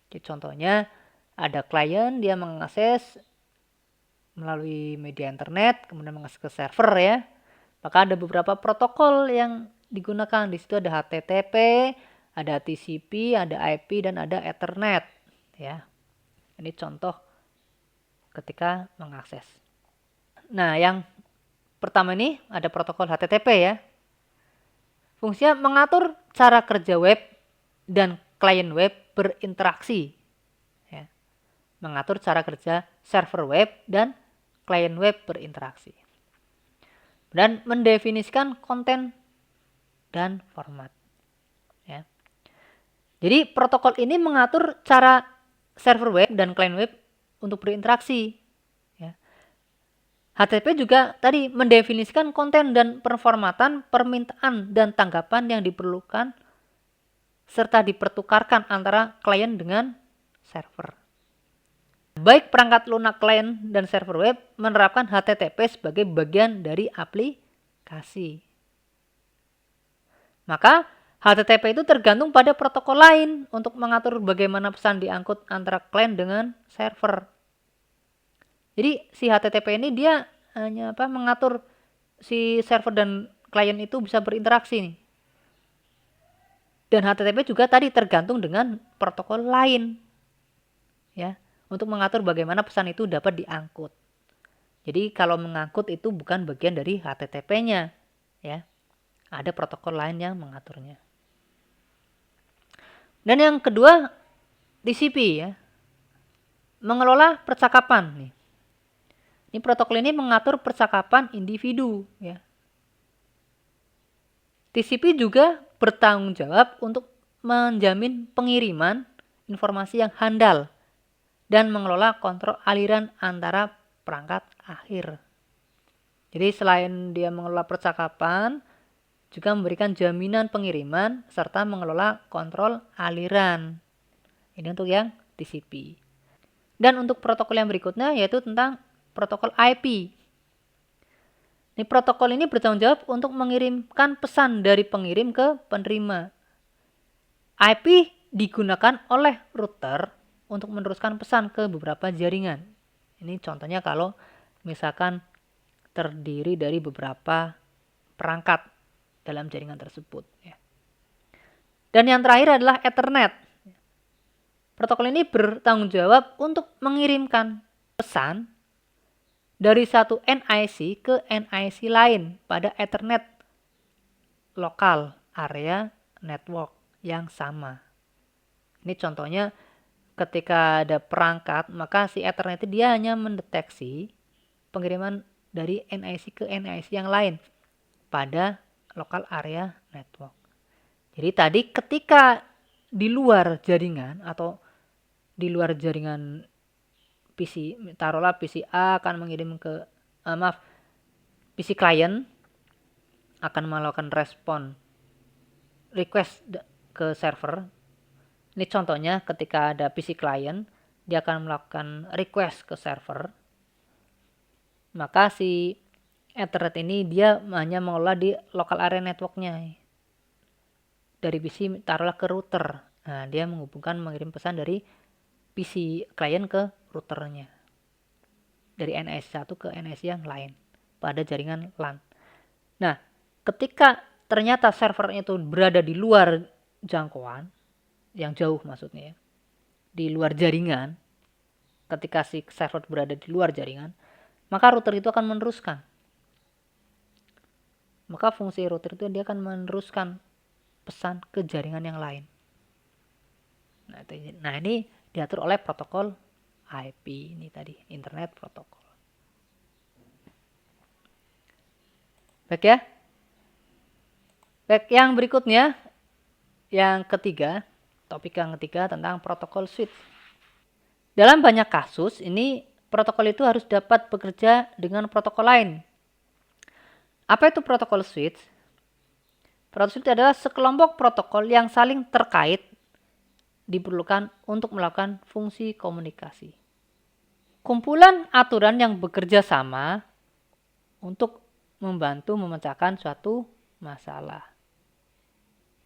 [SPEAKER 1] Jadi contohnya ada klien, dia mengakses melalui media internet, kemudian mengakses ke server ya. Maka ada beberapa protokol yang digunakan. Di situ ada HTTP, ada TCP, ada IP, dan ada Ethernet ya. Ini contoh ketika mengakses. Nah, yang pertama ini ada protokol HTTP ya. Fungsinya mengatur cara kerja web dan klien web berinteraksi. Ya. Mengatur cara kerja server web dan klien web berinteraksi. Dan mendefinisikan konten dan format. Ya. Jadi protokol ini mengatur cara server web dan klien web untuk berinteraksi. Ya. HTTP juga tadi mendefinisikan konten dan performatan, permintaan dan tanggapan yang diperlukan serta dipertukarkan antara klien dengan server. Baik perangkat lunak klien dan server web menerapkan HTTP sebagai bagian dari aplikasi. Maka HTTP itu tergantung pada protokol lain untuk mengatur bagaimana pesan diangkut antara klien dengan server. Jadi si HTTP ini dia hanya mengatur si server dan klien itu bisa berinteraksi nih. Dan HTTP juga tadi tergantung dengan protokol lain. Ya, untuk mengatur bagaimana pesan itu dapat diangkut. Jadi kalau mengangkut itu bukan bagian dari HTTP-nya, ya. Ada protokol lain yang mengaturnya. Dan yang kedua, TCP ya. Mengelola percakapan nih. Ini protokol ini mengatur percakapan individu ya. TCP juga bertanggung jawab untuk menjamin pengiriman informasi yang handal dan mengelola kontrol aliran antara perangkat akhir. Jadi selain dia mengelola percakapan, juga memberikan jaminan pengiriman serta mengelola kontrol aliran. Ini untuk yang TCP. Dan untuk protokol yang berikutnya yaitu tentang protokol IP. Ini protokol ini bertanggung jawab untuk mengirimkan pesan dari pengirim ke penerima. IP digunakan oleh router untuk meneruskan pesan ke beberapa jaringan. Ini contohnya kalau misalkan terdiri dari beberapa perangkat dalam jaringan tersebut. Ya. Dan yang terakhir adalah Ethernet. Protokol ini bertanggung jawab untuk mengirimkan pesan dari satu NIC ke NIC lain pada Ethernet lokal area network yang sama. Ini contohnya ketika ada perangkat, maka si Ethernet itu dia hanya mendeteksi pengiriman dari NIC ke NIC yang lain pada local area network. Jadi tadi ketika di luar jaringan atau di luar jaringan PC, taruhlah PC A akan mengirim ke PC klien akan melakukan respon request ke server. Ini contohnya ketika ada PC klien, dia akan melakukan request ke server. Maka si Ethernet ini dia hanya mengelola di local area networknya. Dari PC taruhlah ke router. Nah, dia mengirim pesan dari PC klien ke routernya. Dari NIC 1 ke NIC yang lain pada jaringan LAN. Nah, ketika ternyata servernya itu berada di luar jangkauan, yang jauh maksudnya ya, di luar jaringan, ketika si server berada di luar jaringan, maka router itu akan meneruskan. Maka fungsi router itu dia akan meneruskan pesan ke jaringan yang lain. Nah ini diatur oleh protokol IP ini tadi, Internet Protocol. Baik ya. Baik, yang berikutnya, yang ketiga, topik yang ketiga tentang protokol switch. Dalam banyak kasus, ini protokol itu harus dapat bekerja dengan protokol lain. Apa itu protokol switch? Protokol switch adalah sekelompok protokol yang saling terkait diperlukan untuk melakukan fungsi komunikasi. Kumpulan aturan yang bekerja sama untuk membantu memecahkan suatu masalah.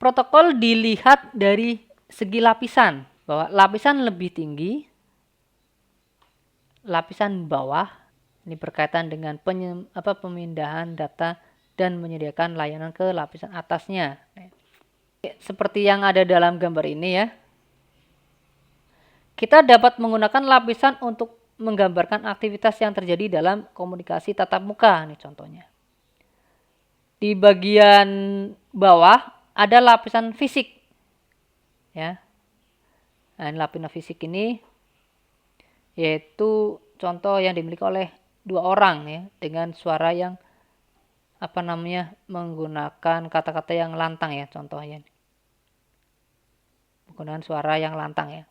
[SPEAKER 1] Protokol dilihat dari segi lapisan, bahwa lapisan lebih tinggi, lapisan bawah, ini berkaitan dengan pemindahan data dan menyediakan layanan ke lapisan atasnya. Seperti yang ada dalam gambar ini ya. Kita dapat menggunakan lapisan untuk menggambarkan aktivitas yang terjadi dalam komunikasi tatap muka. Nih contohnya. Di bagian bawah ada lapisan fisik. Ya. Nah, lapisan fisik ini yaitu contoh yang dimiliki oleh dua orang ya dengan suara yang menggunakan kata-kata yang lantang ya contohnya. Menggunakan suara yang lantang ya.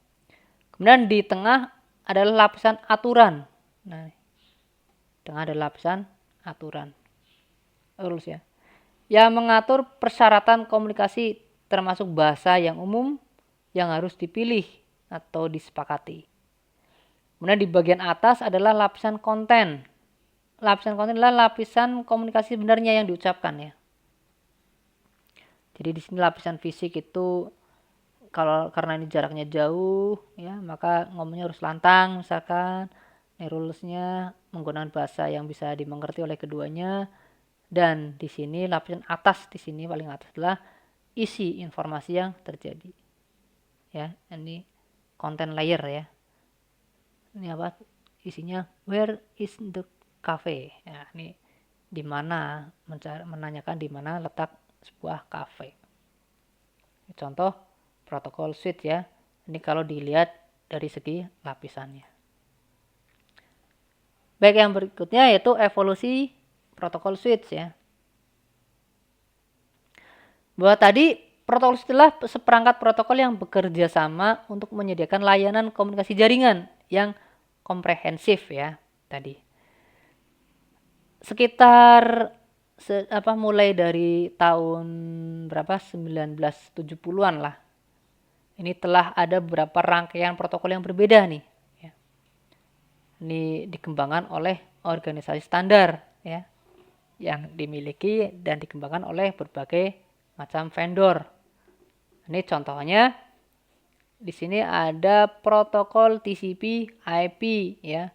[SPEAKER 1] Kemudian di tengah adalah lapisan aturan. Nah, di tengah ada lapisan aturan. Rules ya. Yang mengatur persyaratan komunikasi termasuk bahasa yang umum yang harus dipilih atau disepakati. Kemudian di bagian atas adalah lapisan konten. Lapisan konten adalah lapisan komunikasi sebenarnya yang diucapkan ya. Jadi di sini lapisan fisik itu karena ini jaraknya jauh ya, maka ngomongnya harus lantang misalkan. Rulesnya menggunakan bahasa yang bisa dimengerti oleh keduanya. Dan di sini lapisan atas, di sini paling atas adalah isi informasi yang terjadi. Ya, ini content layer ya. Ini apa? Isinya where is the cafe. Ya, ini di mana menanyakan di mana letak sebuah cafe. Contoh protokol switch ya. Ini kalau dilihat dari segi lapisannya. Baik, yang berikutnya yaitu evolusi protokol switch ya. Bahwa tadi protokol switch adalah seperangkat protokol yang bekerja sama untuk menyediakan layanan komunikasi jaringan yang komprehensif ya tadi. Sekitar mulai dari tahun 1970-an lah. Ini telah ada beberapa rangkaian protokol yang berbeda nih. Ya. Ini dikembangkan oleh organisasi standar ya, yang dimiliki dan dikembangkan oleh berbagai macam vendor. Ini contohnya di sini ada protokol TCP/IP ya.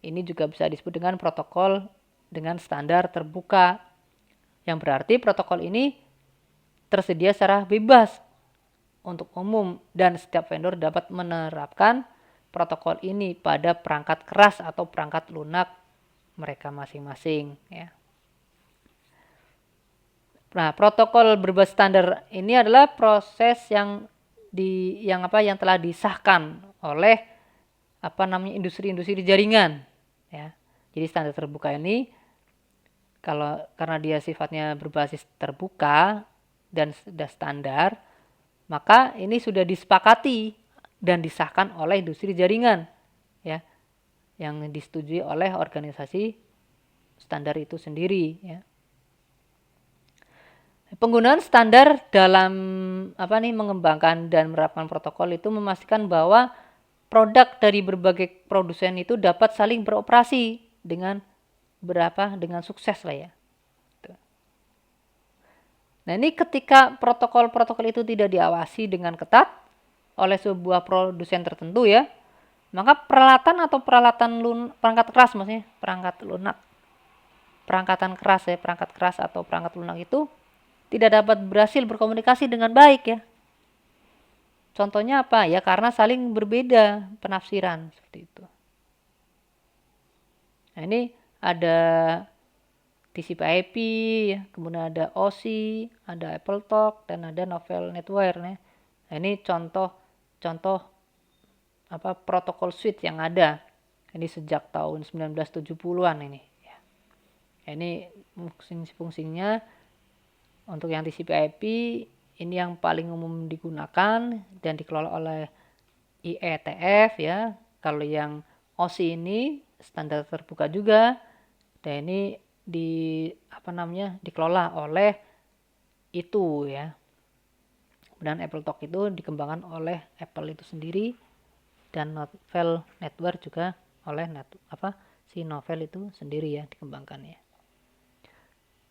[SPEAKER 1] Ini juga bisa disebut dengan protokol dengan standar terbuka. Yang berarti protokol ini tersedia secara bebas untuk umum dan setiap vendor dapat menerapkan protokol ini pada perangkat keras atau perangkat lunak mereka masing-masing ya. Nah, protokol berbasis standar ini adalah proses yang telah disahkan oleh industri-industri di jaringan ya. Jadi standar terbuka ini karena dia sifatnya berbasis terbuka dan sudah standar, maka ini sudah disepakati dan disahkan oleh industri jaringan ya, yang disetujui oleh organisasi standar itu sendiri ya. Penggunaan standar dalam mengembangkan dan menerapkan protokol itu memastikan bahwa produk dari berbagai produsen itu dapat saling beroperasi dengan sukses lah ya. Nah, ini ketika protokol-protokol itu tidak diawasi dengan ketat oleh sebuah produsen tertentu ya, maka peralatan atau perangkat keras maksudnya, perangkat keras atau perangkat lunak itu tidak dapat berhasil berkomunikasi dengan baik ya. Contohnya apa? Ya karena saling berbeda penafsiran seperti itu. Nah, ini ada TCP/IP, kemudian ada OSI, ada AppleTalk, dan ada Novel Network. Nah, ini contoh protokol switch yang ada. Ini sejak tahun 1970-an ini. Ini fungsinya untuk yang TCP/IP ini yang paling umum digunakan dan dikelola oleh IETF ya. Kalau yang OSI ini standar terbuka juga, dan ini dikelola oleh itu ya. Kemudian AppleTalk itu dikembangkan oleh Apple itu sendiri, dan Novel Network juga oleh si Novel itu sendiri ya dikembangkan ya.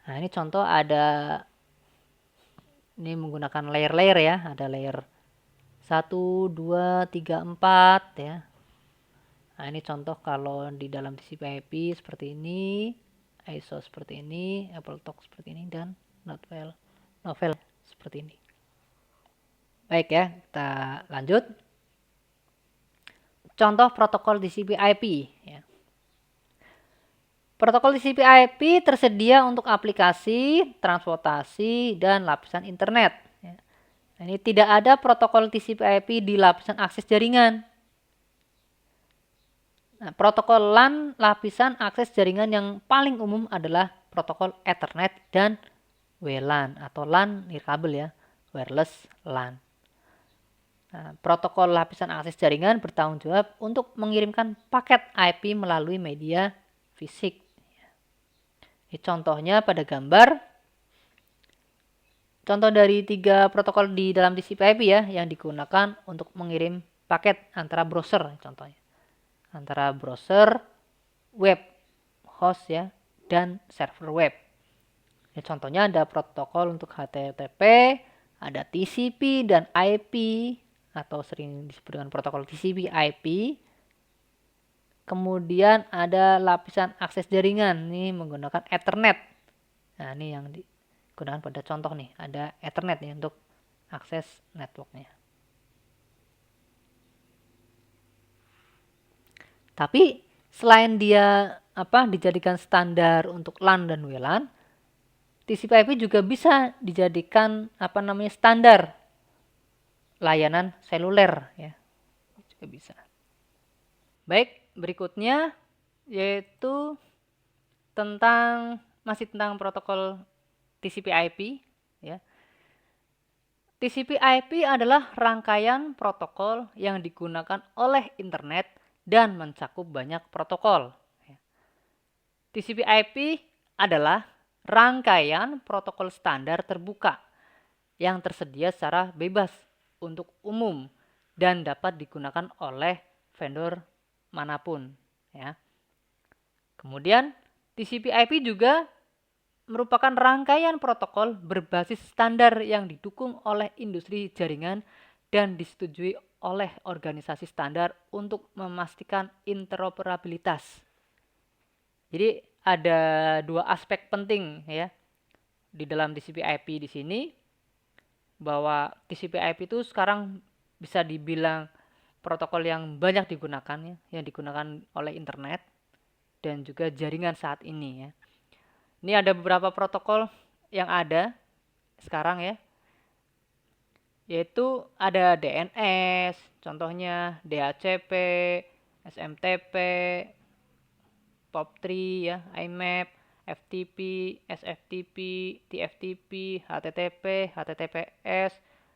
[SPEAKER 1] Nah, ini contoh ini menggunakan layer-layer ya, ada layer 1, 2, 3, 4 ya. Nah, ini contoh kalau di dalam TCP/IP seperti ini, ISO seperti ini, AppleTalk seperti ini, dan Novel seperti ini. Baik ya, kita lanjut. contoh protokol TCP/IP ya. Protokol TCP/IP tersedia untuk aplikasi, transportasi, dan lapisan internet. Ya. Nah, ini tidak ada protokol TCP/IP di lapisan akses jaringan. Nah, protokol LAN lapisan akses jaringan yang paling umum adalah protokol Ethernet dan WLAN atau LAN nirkabel ya, wireless LAN. Nah, protokol lapisan akses jaringan bertanggung jawab untuk mengirimkan paket IP melalui media fisik. Ini contohnya pada gambar. Contoh dari 3 protokol di dalam TCP/IP ya yang digunakan untuk mengirim paket antara browser contohnya. Antara browser, web, host ya, dan server web. Ya, contohnya ada protokol untuk HTTP, ada TCP dan IP atau sering disebut dengan protokol TCP/IP. Kemudian ada lapisan akses jaringan, ini menggunakan Ethernet. Nah, ini yang digunakan pada contoh nih, ada Ethernet nih untuk akses networknya. Tapi selain dia dijadikan standar untuk LAN dan WLAN, TCP/IP juga bisa dijadikan standar layanan seluler ya, juga bisa. Baik, berikutnya yaitu masih tentang protokol TCP/IP ya. TCP/IP adalah rangkaian protokol yang digunakan oleh internet dan mencakup banyak protokol. TCP/IP adalah rangkaian protokol standar terbuka yang tersedia secara bebas untuk umum dan dapat digunakan oleh vendor manapun ya. Kemudian TCP/IP juga merupakan rangkaian protokol berbasis standar yang didukung oleh industri jaringan dan disetujui oleh organisasi standar untuk memastikan interoperabilitas. Jadi ada 2 aspek penting ya di dalam TCP/IP di sini, bahwa TCP/IP itu sekarang bisa dibilang protokol yang banyak digunakan ya, yang digunakan oleh internet dan juga jaringan saat ini ya. Ini ada beberapa protokol yang ada sekarang ya, yaitu ada DNS, contohnya DHCP, SMTP, POP3 ya, IMAP, FTP, SFTP, TFTP, HTTP, HTTPS,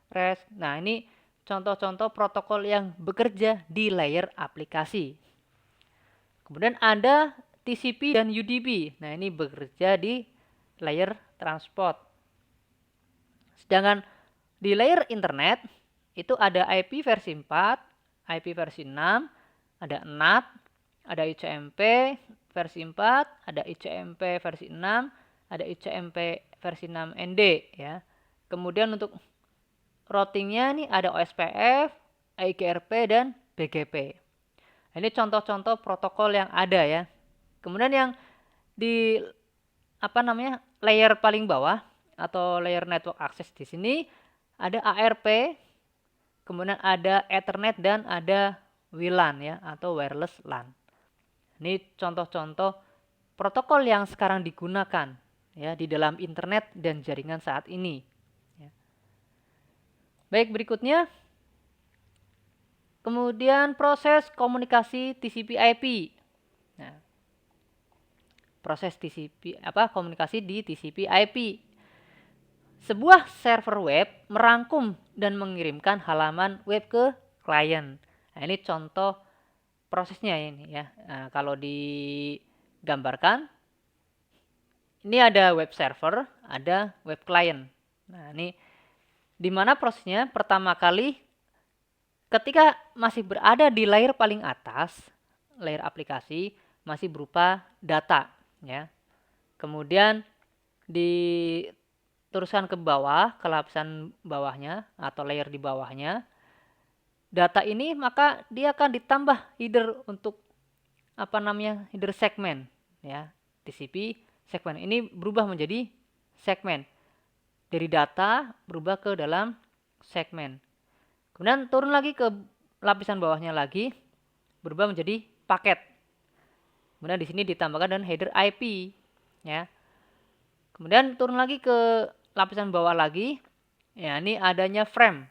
[SPEAKER 1] REST. Nah, ini contoh-contoh protokol yang bekerja di layer aplikasi. Kemudian ada TCP dan UDP. Nah, ini bekerja di layer transport. Sedangkan di layer internet itu ada IP versi 4, IP versi 6, ada NAT, ada ICMP versi 4, ada ICMP versi 6, ada ICMP versi 6ND ya. Kemudian untuk routingnya nih ada OSPF, IGRP dan BGP. Ini contoh-contoh protokol yang ada ya. Kemudian yang di layer paling bawah atau layer network access di sini ada ARP, kemudian ada Ethernet dan ada WLAN ya atau wireless LAN. Ini contoh-contoh protokol yang sekarang digunakan ya di dalam internet dan jaringan saat ini. Ya. Baik, berikutnya kemudian proses komunikasi TCP/IP. Nah, proses komunikasi di TCP/IP. Sebuah server web merangkum dan mengirimkan halaman web ke klien. Nah, ini contoh prosesnya ini ya. Nah, kalau digambarkan, ini ada web server, ada web client. Nah, ini di mana prosesnya pertama kali ketika masih berada di layer paling atas, layer aplikasi masih berupa data ya. Kemudian diteruskan ke bawah, ke lapisan bawahnya atau layer di bawahnya. Data ini maka dia akan ditambah header untuk header segmen ya. TCP segmen ini berubah menjadi segmen. Dari data berubah ke dalam segmen. Kemudian turun lagi ke lapisan bawahnya lagi. berubah menjadi paket. Kemudian di sini ditambahkan dengan header IP, ya. Kemudian turun lagi ke lapisan bawah lagi, ya ini adanya frame,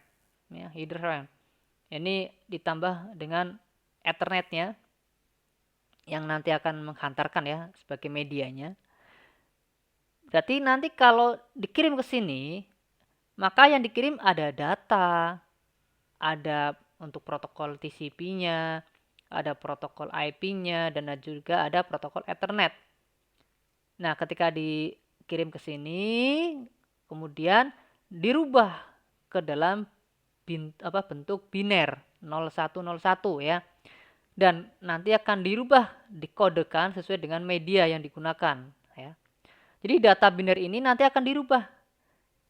[SPEAKER 1] ya, header frame. Ini ditambah dengan Ethernetnya yang nanti akan menghantarkan ya sebagai medianya. Berarti nanti kalau dikirim ke sini, maka yang dikirim ada data, ada untuk protokol TCP-nya, ada protokol IP-nya, dan juga ada protokol Ethernet. Nah, ketika dikirim ke sini, kemudian dirubah ke dalam bentuk biner 0101 ya. Dan nanti akan dirubah, dikodekan sesuai dengan media yang digunakan ya. Jadi data biner ini nanti akan dirubah.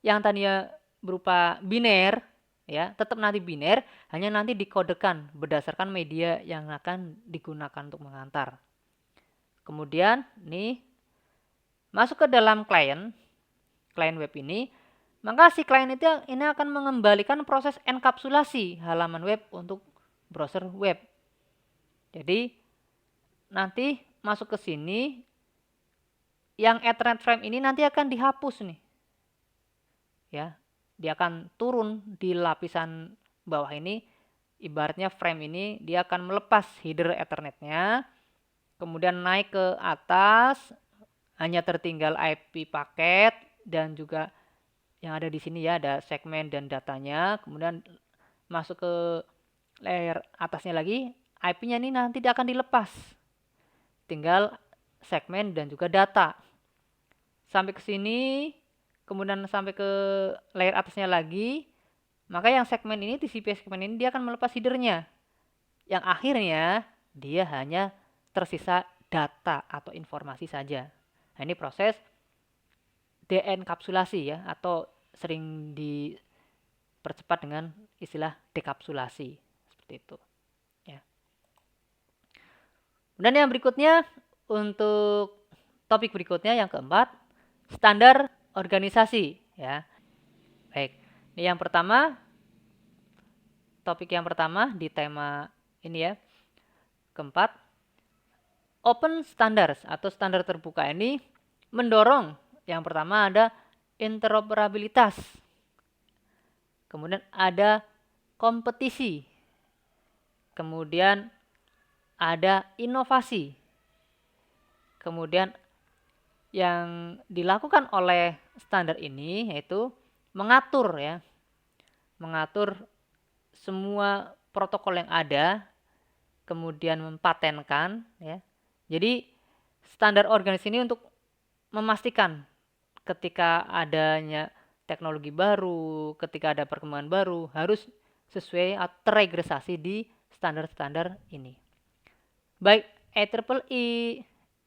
[SPEAKER 1] Yang tadinya berupa biner ya, tetap nanti biner, hanya nanti dikodekan berdasarkan media yang akan digunakan untuk mengantar. Kemudian nih masuk ke dalam klien web ini, maka si klien itu ini akan mengembalikan proses enkapsulasi halaman web untuk browser web. Jadi nanti masuk ke sini, yang Ethernet frame ini nanti akan dihapus nih. Ya, dia akan turun di lapisan bawah ini. Ibaratnya frame ini dia akan melepas header Ethernetnya, kemudian naik ke atas, hanya tertinggal IP paket dan juga yang ada di sini ya, ada segmen dan datanya. Kemudian masuk ke layer atasnya lagi, IP-nya ini nanti dia akan dilepas, tinggal segmen dan juga data. Sampai ke sini, kemudian sampai ke layer atasnya lagi, maka yang segmen ini, TCP segmen ini dia akan melepas headernya, yang akhirnya dia hanya tersisa data atau informasi saja. Nah, ini proses deenkapsulasi ya, atau sering dipercepat dengan istilah dekapsulasi, seperti itu ya. Dan yang berikutnya, untuk topik berikutnya yang keempat, standar organisasi ya. Baik, ini yang pertama, topik yang pertama di tema ini ya. Keempat, open standards atau standar terbuka ini mendorong yang pertama ada interoperabilitas. Kemudian ada kompetisi. Kemudian ada inovasi. Kemudian yang dilakukan oleh standar ini yaitu mengatur ya. Mengatur semua protokol yang ada, kemudian mempatenkan ya. Jadi standar organisasi ini untuk memastikan ketika adanya teknologi baru, ketika ada perkembangan baru harus sesuai atau terregresasi di standar-standar ini. Baik IEEE,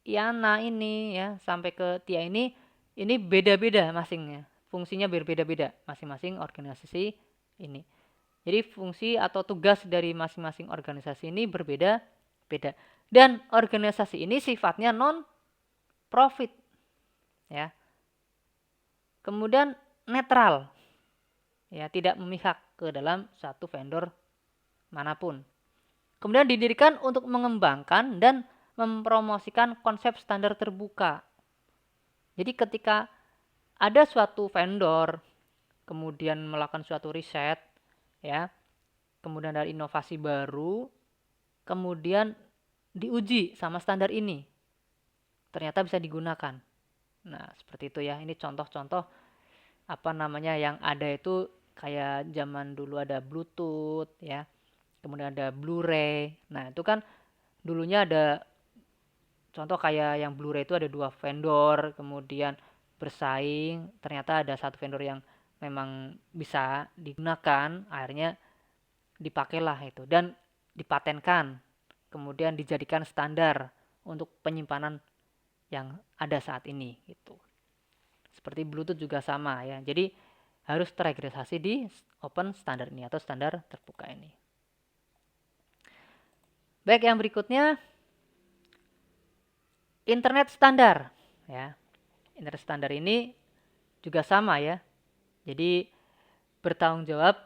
[SPEAKER 1] IANA ini ya sampai ke TIA ini beda-beda masingnya. Fungsinya berbeda-beda masing-masing organisasi ini. Jadi fungsi atau tugas dari masing-masing organisasi ini berbeda-beda. Dan organisasi ini sifatnya non-profit. Ya. Kemudian netral. Ya, tidak memihak ke dalam satu vendor manapun. Kemudian didirikan untuk mengembangkan dan mempromosikan konsep standar terbuka. Jadi ketika ada suatu vendor kemudian melakukan suatu riset ya, kemudian ada inovasi baru, kemudian diuji sama standar ini, ternyata bisa digunakan. Nah, seperti itu ya. Ini contoh-contoh apa namanya yang ada itu kayak zaman dulu ada Bluetooth ya. Kemudian ada Blu-ray. Nah, itu kan dulunya ada contoh kayak yang Blu-ray itu ada 2 vendor, kemudian bersaing, ternyata ada satu vendor yang memang bisa digunakan, akhirnya dipakailah itu dan dipatenkan, kemudian dijadikan standar untuk penyimpanan yang ada saat ini gitu. Seperti Bluetooth juga sama ya. Jadi harus terregistrasi di open standar ini atau standar terbuka ini. Baik, yang berikutnya internet standar ya. Internet standar ini juga sama ya. Jadi bertanggung jawab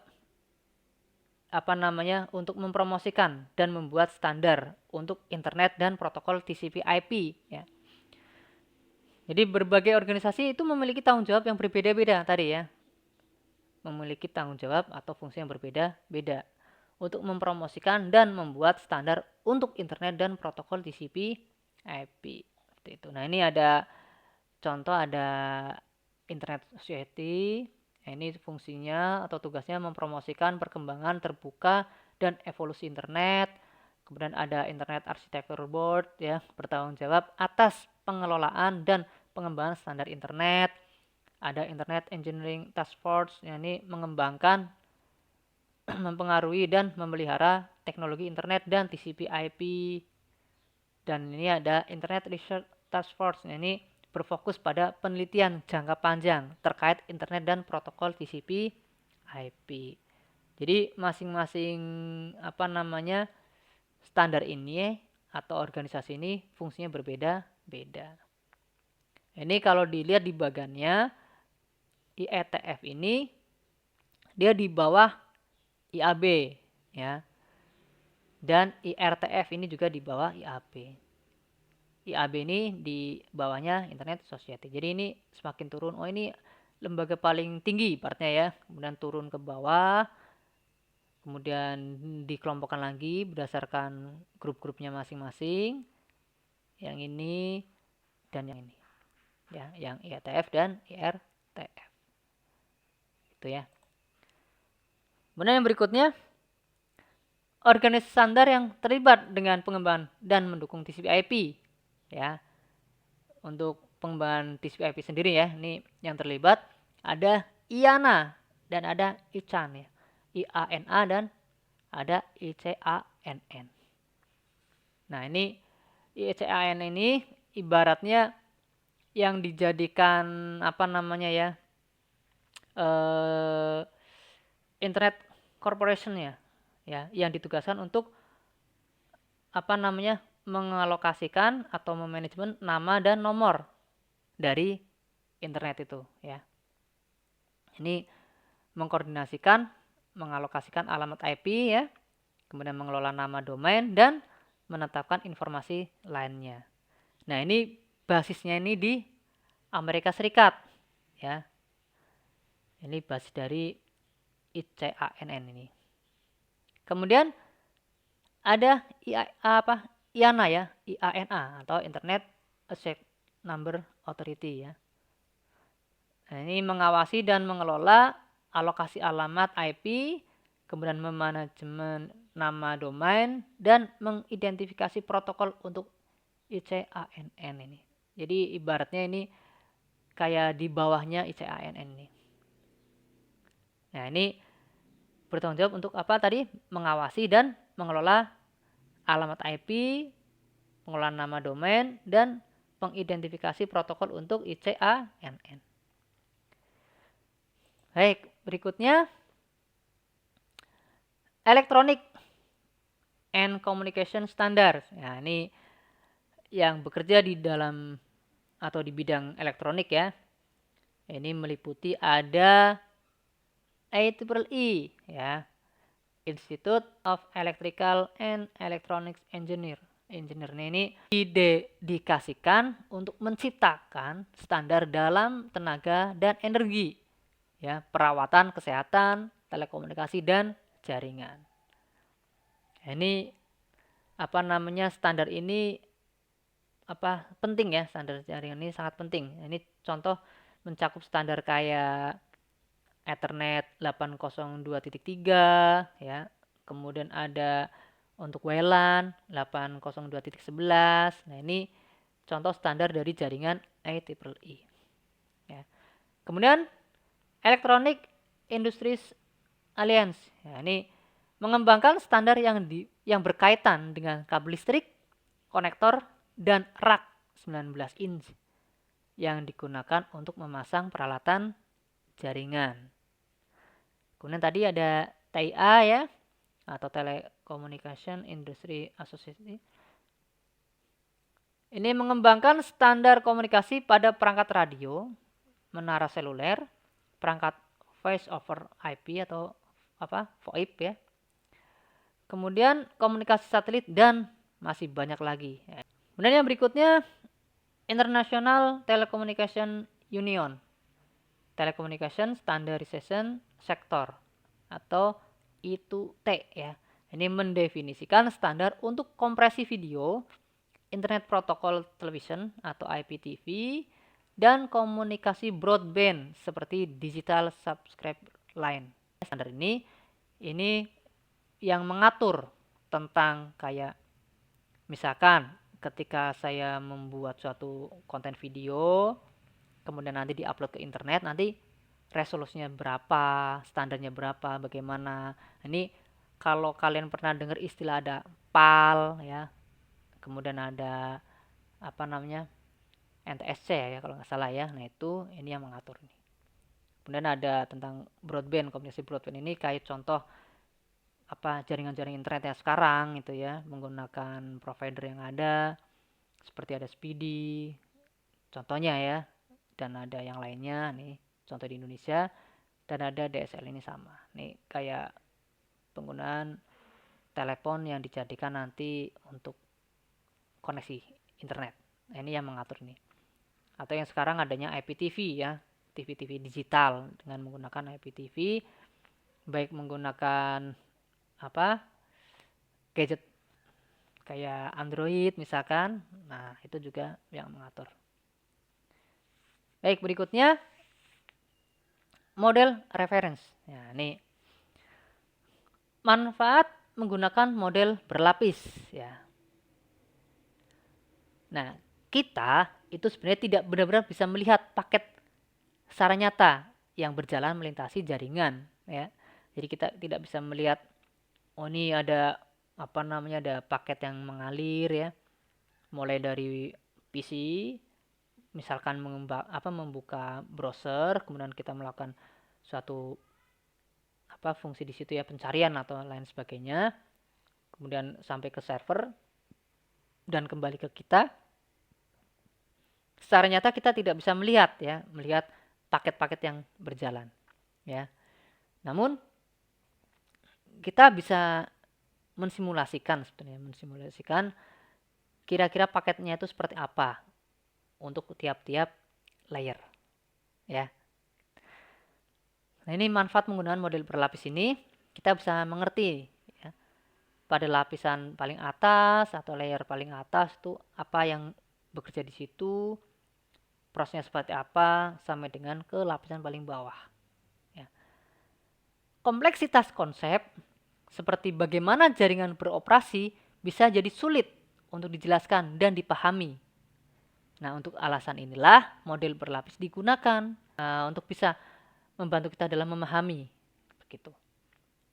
[SPEAKER 1] untuk mempromosikan dan membuat standar untuk internet dan protokol TCP/IP ya. Jadi berbagai organisasi itu memiliki tanggung jawab yang berbeda-beda tadi ya. Memiliki tanggung jawab atau fungsi yang berbeda-beda untuk mempromosikan dan membuat standar untuk internet dan protokol TCP/IP. Seperti itu. Nah, ini ada contoh, ada Internet Society. Ini fungsinya atau tugasnya mempromosikan perkembangan terbuka dan evolusi internet. Kemudian ada Internet Architecture Board ya, bertanggung jawab atas pengelolaan dan pengembangan standar internet. Ada Internet Engineering Task Force, yang ini mengembangkan, mempengaruhi dan memelihara teknologi internet dan TCP/IP. Dan ini ada Internet Research Task Force, yang ini berfokus pada penelitian jangka panjang terkait internet dan protokol TCP/IP. Jadi masing-masing standar ini atau organisasi ini fungsinya berbeda-beda. Ini kalau dilihat di bagannya, IETF ini dia di bawah IAB ya. Dan IRTF ini juga di bawah IAB. IAB ini di bawahnya Internet Society. Jadi ini semakin turun, oh ini lembaga paling tinggi partnya ya. Kemudian turun ke bawah, kemudian dikelompokkan lagi berdasarkan grup-grupnya masing-masing. Yang ini dan yang ini. Ya, yang IETF dan IRTF. Itu ya. Kemudian yang berikutnya, organisasi standar yang terlibat dengan pengembangan dan mendukung TCP/IP ya. Untuk pengembangan TCP/IP sendiri ya, ini yang terlibat ada IANA dan ada ICANN ya. IANA dan ada ICANN. Nah, ini ICANN ini ibaratnya yang dijadikan Internet Corporation ya, yang ditugaskan untuk mengalokasikan atau memanajemen nama dan nomor dari internet itu ya. Ini mengkoordinasikan, mengalokasikan alamat IP ya, kemudian mengelola nama domain dan menetapkan informasi lainnya. Nah, ini basisnya ini di Amerika Serikat ya. Ini basis dari ICANN ini. Kemudian ada IANA ya, IANA atau Internet Access Number Authority ya. Nah, ini mengawasi dan mengelola alokasi alamat IP, kemudian memanajemen nama domain dan mengidentifikasi protokol untuk ICANN ini. Jadi ibaratnya ini kayak di bawahnya ICANN ini. Nah, ini bertanggung jawab untuk mengawasi dan mengelola alamat IP, pengelolaan nama domain, dan mengidentifikasi protokol untuk ICANN. Baik, berikutnya Electronic and Communication Standards. Nah, ini yang bekerja di dalam atau di bidang elektronik ya. Ini meliputi ada IEEE ya, Institute of Electrical and Electronics Engineer. Ini didedikasikan untuk menciptakan standar dalam tenaga dan energi ya, perawatan, kesehatan, telekomunikasi dan jaringan. Ini standar ini penting ya, standar jaringan ini sangat penting. Ini contoh mencakup standar kayak Ethernet 802.3 ya. Kemudian ada untuk WLAN 802.11. Nah, ini contoh standar dari jaringan IEEE. Ya. Kemudian Electronic Industries Alliance. Ya, ini mengembangkan standar yang berkaitan dengan kabel listrik, konektor dan rak 19 inch yang digunakan untuk memasang peralatan jaringan. Kemudian tadi ada TIA ya, atau Telecommunication Industry Association. Ini mengembangkan standar komunikasi pada perangkat radio, menara seluler, perangkat voice over IP atau VoIP ya, kemudian komunikasi satelit, dan masih banyak lagi. Kemudian yang berikutnya International Telecommunication Union, Telecommunication Standardization Sector atau I2T ya. Ini mendefinisikan standar untuk kompresi video, Internet Protocol Television atau IPTV, dan komunikasi broadband seperti Digital Subscriber Line. Standar ini yang mengatur tentang kayak misalkan ketika saya membuat suatu konten video, kemudian nanti diupload ke internet, nanti resolusinya berapa, standarnya berapa, bagaimana. Ini kalau kalian pernah dengar istilah ada PAL ya, kemudian ada apa namanya NTSC ya kalau nggak salah ya. Nah itu ini yang mengatur nih. Kemudian ada tentang broadband, komunikasi broadband ini kayak contoh apa jaringan-jaringan internet yang sekarang itu ya, menggunakan provider yang ada seperti ada Speedy contohnya ya, dan ada yang lainnya nih contoh di Indonesia, dan ada DSL ini sama nih kayak penggunaan telepon yang dijadikan nanti untuk koneksi internet. Nah, ini yang mengatur ini. Atau yang sekarang adanya IPTV ya, TV-TV digital dengan menggunakan IPTV, baik menggunakan apa gadget kayak Android misalkan. Nah itu juga yang mengatur. Baik, berikutnya model reference. Ya, ini manfaat menggunakan model berlapis ya. Nah, kita itu sebenarnya tidak benar-benar bisa melihat paket secara nyata yang berjalan melintasi jaringan ya. Jadi kita tidak bisa melihat oh ini ada apa namanya ada paket yang mengalir ya. Mulai dari PC misalkan membuka browser, kemudian kita melakukan suatu apa fungsi di situ ya pencarian atau lain sebagainya. Kemudian sampai ke server dan kembali ke kita. Secara nyata kita tidak bisa melihat paket-paket yang berjalan ya. Namun kita bisa mensimulasikan kira-kira paketnya itu seperti apa untuk tiap-tiap layer ya. Nah, ini manfaat menggunakan model berlapis ini, kita bisa mengerti ya, pada lapisan paling atas atau layer paling atas itu apa yang bekerja di situ, prosesnya seperti apa sampai dengan ke lapisan paling bawah ya. Kompleksitas konsep seperti bagaimana jaringan beroperasi bisa jadi sulit untuk dijelaskan dan dipahami. Nah, untuk alasan inilah model berlapis digunakan untuk bisa membantu kita dalam memahami begitu.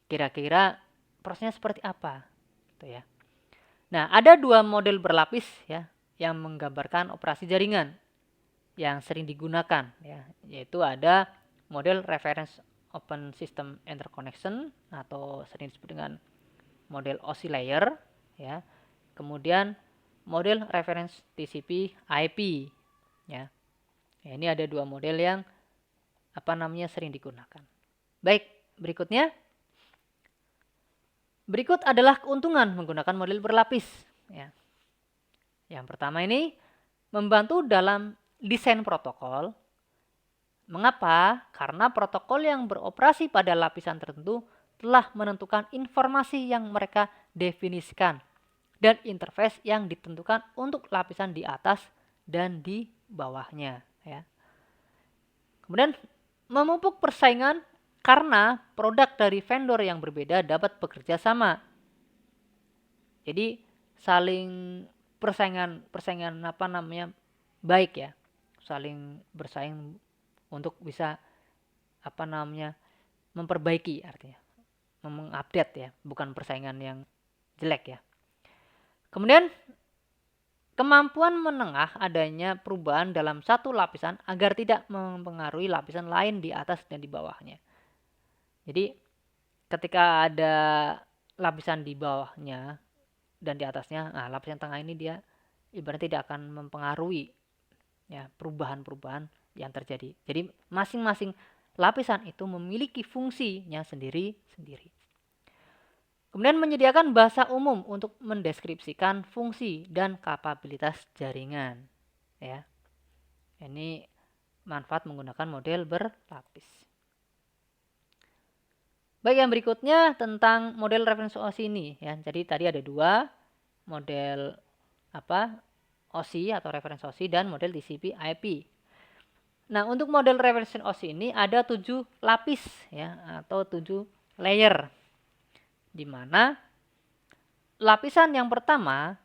[SPEAKER 1] Kira-kira prosesnya seperti apa gitu ya. Nah, ada dua model berlapis ya yang menggambarkan operasi jaringan yang sering digunakan ya, yaitu ada model reference open system interconnection atau sering disebut dengan model OSI layer ya. Kemudian model reference TCP IP ya. Ya, ini ada dua model yang sering digunakan. Baik, berikut adalah keuntungan menggunakan model berlapis ya. Yang pertama ini membantu dalam desain protokol. Mengapa? Karena protokol yang beroperasi pada lapisan tertentu telah menentukan informasi yang mereka definisikan dan interface yang ditentukan untuk lapisan di atas dan di bawahnya ya. Kemudian memupuk persaingan karena produk dari vendor yang berbeda dapat bekerja sama. Jadi saling persaingan baik ya. Saling bersaing untuk bisa memperbaiki artinya. Mengupdate ya, bukan persaingan yang jelek ya. Kemudian kemampuan menengah adanya perubahan dalam satu lapisan agar tidak mempengaruhi lapisan lain di atas dan di bawahnya. Jadi ketika ada lapisan di bawahnya dan di atasnya, nah lapisan tengah ini dia ibaratnya tidak akan mempengaruhi ya perubahan-perubahan yang terjadi. Jadi masing-masing lapisan itu memiliki fungsinya sendiri-sendiri. Kemudian menyediakan bahasa umum untuk mendeskripsikan fungsi dan kapabilitas jaringan. Ya, ini manfaat menggunakan model berlapis. Baik, yang berikutnya tentang model referensi OSI ini ya. Jadi tadi ada dua model OSI atau referensi OSI dan model TCP/IP. Nah, untuk model referensi OSI ini ada 7 lapis ya atau 7 layer. Di mana lapisan yang pertama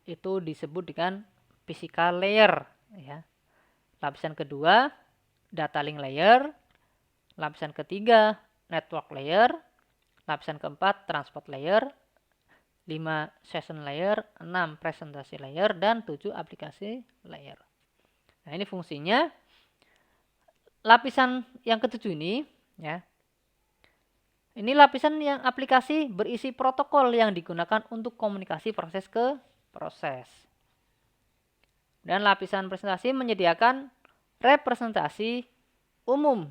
[SPEAKER 1] itu disebut dengan physical layer ya. Lapisan kedua data link layer, lapisan ketiga network layer, lapisan keempat transport layer, 5 session layer, 6 presentasi layer, dan 7 aplikasi layer. Nah, ini fungsinya. Lapisan yang ketujuh ini ya. Ini lapisan yang aplikasi berisi protokol yang digunakan untuk komunikasi proses ke proses. Dan lapisan presentasi menyediakan representasi umum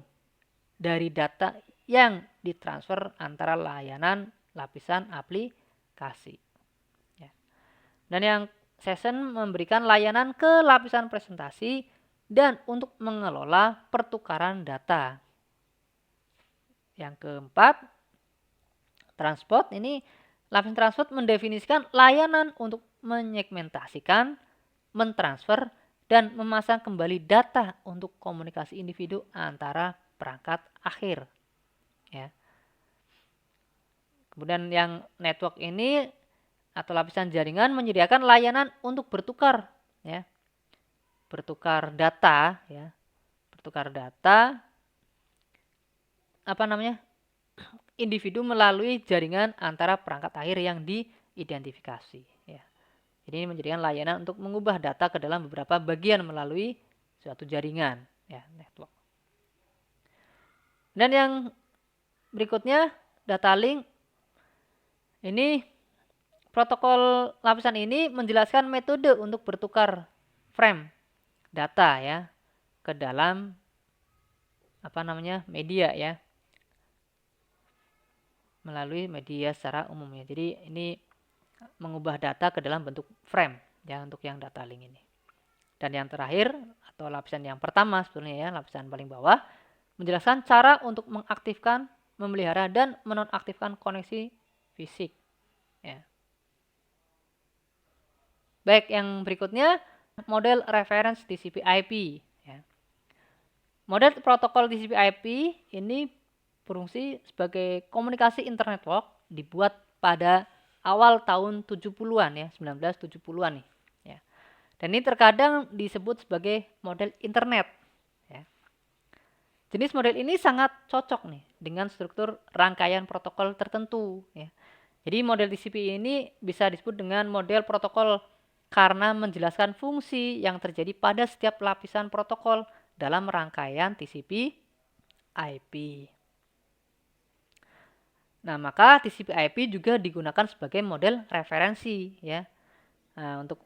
[SPEAKER 1] dari data yang ditransfer antara layanan lapisan aplikasi. Ya. Dan yang session memberikan layanan ke lapisan presentasi dan untuk mengelola pertukaran data. Yang keempat, transport. Ini lapisan transport mendefinisikan layanan untuk menyegmentasikan, mentransfer, dan memasang kembali data untuk komunikasi individu antara perangkat akhir. Ya. Kemudian yang network ini atau lapisan jaringan menyediakan layanan untuk bertukar, ya, bertukar data, ya, bertukar data, individu melalui jaringan antara perangkat akhir yang diidentifikasi. Ya. Jadi ini menjadikan layanan untuk mengubah data ke dalam beberapa bagian melalui suatu jaringan, ya, network. Dan yang berikutnya data link. Ini protokol lapisan ini menjelaskan metode untuk bertukar frame data ya ke dalam media ya, melalui media secara umum ya. Jadi ini mengubah data ke dalam bentuk frame ya untuk yang data link ini. Dan yang terakhir atau lapisan yang pertama sebetulnya ya, lapisan paling bawah menjelaskan cara untuk mengaktifkan, memelihara dan menonaktifkan koneksi fisik ya. Baik, yang berikutnya model reference TCP/IP ya. Model protokol TCP/IP ini berfungsi sebagai komunikasi internetwork dibuat pada awal tahun 70-an ya, 1970-an nih ya. Dan ini terkadang disebut sebagai model internet ya. Jenis model ini sangat cocok nih dengan struktur rangkaian protokol tertentu ya. Jadi model TCP ini bisa disebut dengan model protokol karena menjelaskan fungsi yang terjadi pada setiap lapisan protokol dalam rangkaian TCP/IP. Nah, maka TCP/IP juga digunakan sebagai model referensi ya. Nah, untuk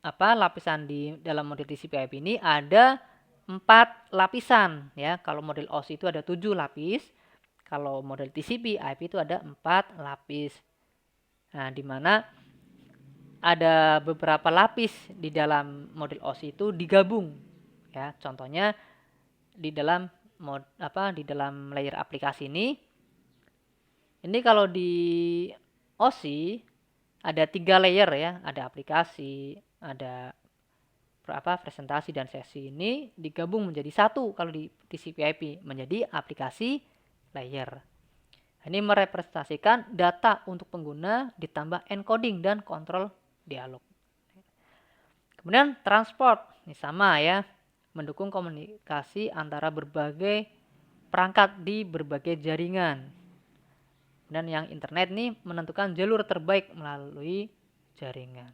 [SPEAKER 1] lapisan di dalam model TCP/IP ini ada 4 lapisan ya. Kalau model OSI itu ada 7 lapis. Kalau model TCP/IP itu ada 4 lapis. Nah, di mana ada beberapa lapis di dalam model OSI itu digabung ya. Contohnya di dalam di dalam layer aplikasi ini kalau di OSI ada 3 layer ya, ada aplikasi, ada presentasi dan sesi. Ini digabung menjadi satu kalau di TCP/IP menjadi aplikasi layer. Ini merepresentasikan data untuk pengguna ditambah encoding dan kontrol dialog. Kemudian transport, ini sama ya, mendukung komunikasi antara berbagai perangkat di berbagai jaringan. Dan yang internet nih menentukan jalur terbaik melalui jaringan.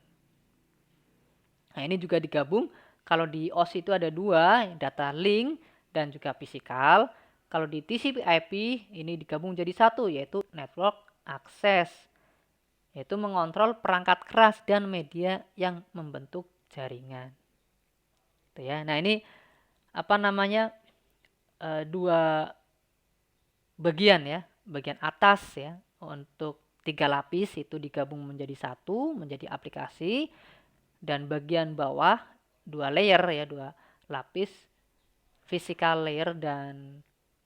[SPEAKER 1] Nah, ini juga digabung. Kalau di OSI itu ada 2, data link dan juga physical. Kalau di TCP/IP ini digabung jadi satu, yaitu network access, yaitu mengontrol perangkat keras dan media yang membentuk jaringan. Gitu ya. Nah, ini 2 bagian ya, bagian atas ya untuk 3 lapis itu digabung menjadi satu, menjadi aplikasi, dan bagian bawah 2 layer ya, 2 lapis physical layer dan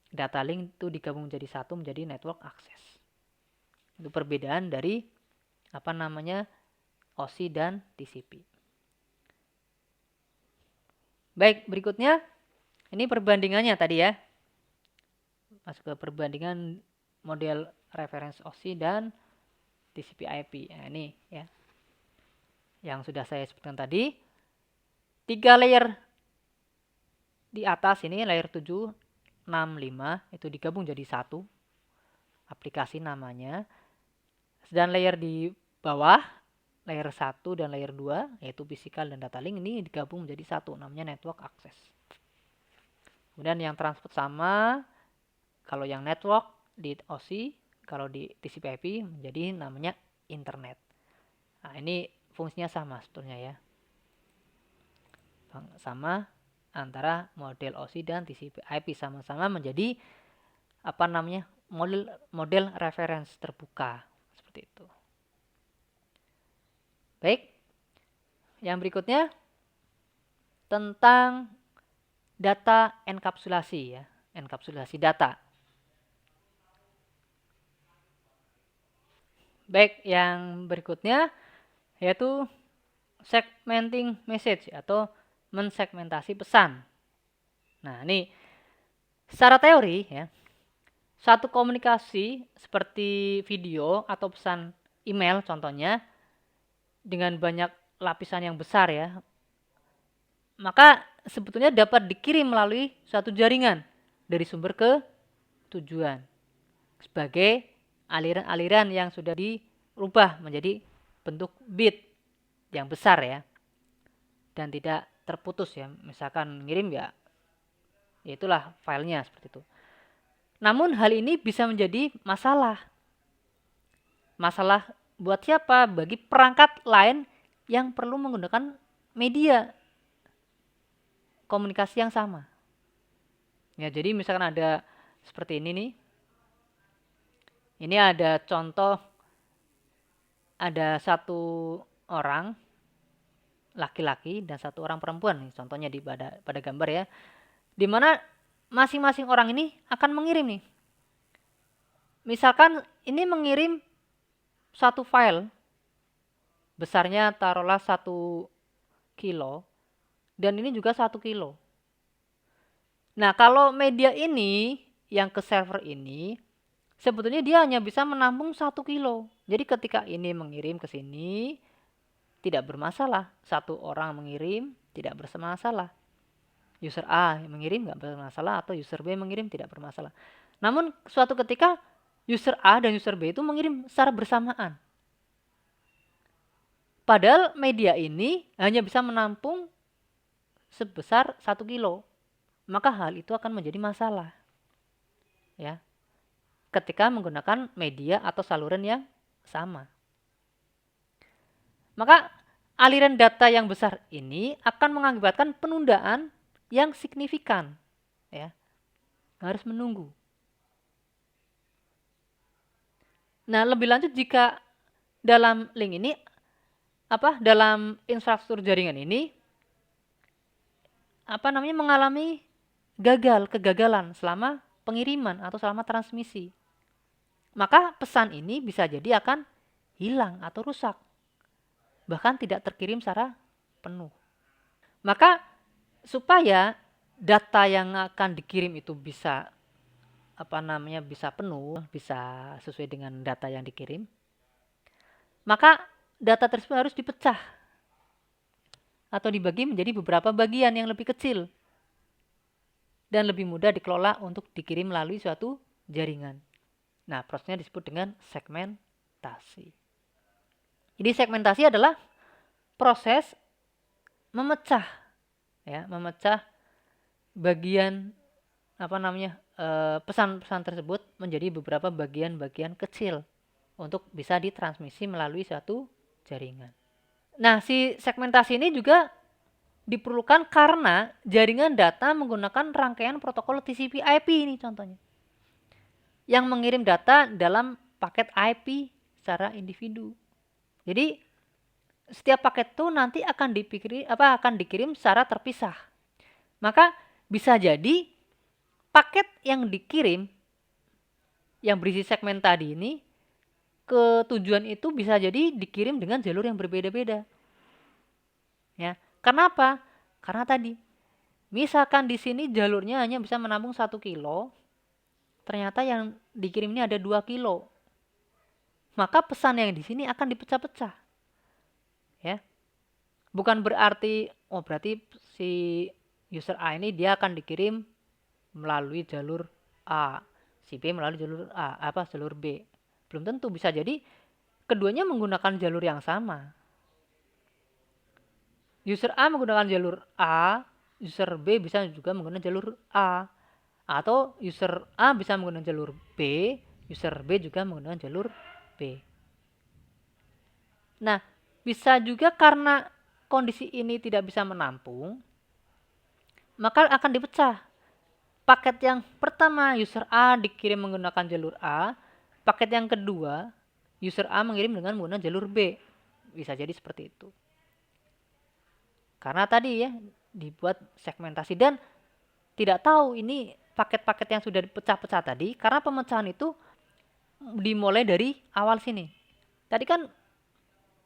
[SPEAKER 1] data link itu digabung menjadi satu, menjadi network access. Itu perbedaan dari OSI dan TCP. Baik, berikutnya ini perbandingannya tadi ya. Masuk ke perbandingan model reference OSI dan TCP/IP. Nah, ini ya. Yang sudah saya sebutkan tadi. 3 layer di atas ini, layer 7, 6, 5 itu digabung jadi satu aplikasi namanya. Dan layer di bawah, layer 1 dan layer 2 yaitu physical dan data link ini digabung menjadi satu, namanya network access. Kemudian yang transport sama, kalau yang network di OSI, kalau di TCP/IP menjadi namanya internet. Nah, ini fungsinya sama sebetulnya ya. Sama antara model OSI dan TCP/IP, sama-sama menjadi model reference terbuka seperti itu. Baik. Yang berikutnya tentang data enkapsulasi ya, enkapsulasi data. Baik, yang berikutnya yaitu segmenting message atau mensegmentasi pesan. Nah, ini secara teori ya, satu komunikasi seperti video atau pesan email contohnya dengan banyak lapisan yang besar ya, maka sebetulnya dapat dikirim melalui suatu jaringan dari sumber ke tujuan sebagai aliran-aliran yang sudah dirubah menjadi bentuk bit yang besar ya, dan tidak terputus ya. Misalkan ngirim ya itulah filenya seperti itu. Namun hal ini bisa menjadi masalah buat siapa? Bagi perangkat lain yang perlu menggunakan media komunikasi yang sama ya. Jadi misalkan ada seperti ini nih, ini ada contoh, ada satu orang laki-laki dan satu orang perempuan nih, contohnya pada gambar ya, dimana masing-masing orang ini akan mengirim nih. Misalkan ini mengirim satu file besarnya taruhlah 1 kilo dan ini juga 1 kilo. Nah, kalau media ini yang ke server ini sebetulnya dia hanya bisa menampung 1 kilo. Jadi ketika ini mengirim ke sini tidak bermasalah. Satu orang mengirim tidak bermasalah. User A mengirim nggak bermasalah, atau user B mengirim tidak bermasalah. Namun suatu ketika user A dan user B itu mengirim secara bersamaan. Padahal media ini hanya bisa menampung sebesar 1 kilo. Maka hal itu akan menjadi masalah. Ya. Ketika menggunakan media atau saluran yang sama. Maka aliran data yang besar ini akan mengakibatkan penundaan yang signifikan. Ya. Harus menunggu. Nah, lebih lanjut jika dalam link ini dalam infrastruktur jaringan ini mengalami kegagalan selama pengiriman atau selama transmisi, maka pesan ini bisa jadi akan hilang atau rusak, bahkan tidak terkirim secara penuh. Maka supaya data yang akan dikirim itu bisa bisa penuh, bisa sesuai dengan data yang dikirim, maka data tersebut harus dipecah atau dibagi menjadi beberapa bagian yang lebih kecil dan lebih mudah dikelola untuk dikirim melalui suatu jaringan. Nah, prosesnya disebut dengan segmentasi. Jadi segmentasi adalah proses memecah bagian pesan-pesan tersebut menjadi beberapa bagian-bagian kecil untuk bisa ditransmisi melalui suatu jaringan. Nah, si segmentasi ini juga diperlukan karena jaringan data menggunakan rangkaian protokol TCP/IP ini contohnya, yang mengirim data dalam paket IP secara individu. Jadi setiap paket itu nanti akan dikirim secara terpisah. Maka bisa jadi paket yang dikirim yang berisi segmen tadi ini ke tujuan itu bisa jadi dikirim dengan jalur yang berbeda-beda. Ya, kenapa? Karena tadi, misalkan di sini jalurnya hanya bisa menampung 1 kilo, ternyata yang dikirim ini ada 2 kilo. Maka pesan yang di sini akan dipecah-pecah. Ya. Bukan berarti berarti si user A ini dia akan dikirim melalui jalur A, si B melalui jalur B. Belum tentu, bisa jadi keduanya menggunakan jalur yang sama. User A menggunakan jalur A, user B bisa juga menggunakan jalur A. Atau user A bisa menggunakan jalur B, user B juga menggunakan jalur B. Nah, bisa juga karena kondisi ini tidak bisa menampung, maka akan dipecah. Paket yang pertama user A dikirim menggunakan jalur A, paket yang kedua user A mengirim dengan menggunakan jalur B. Bisa jadi seperti itu. Karena tadi ya dibuat segmentasi dan tidak tahu ini paket-paket yang sudah dipecah-pecah tadi, karena pemecahan itu dimulai dari awal sini. Tadi kan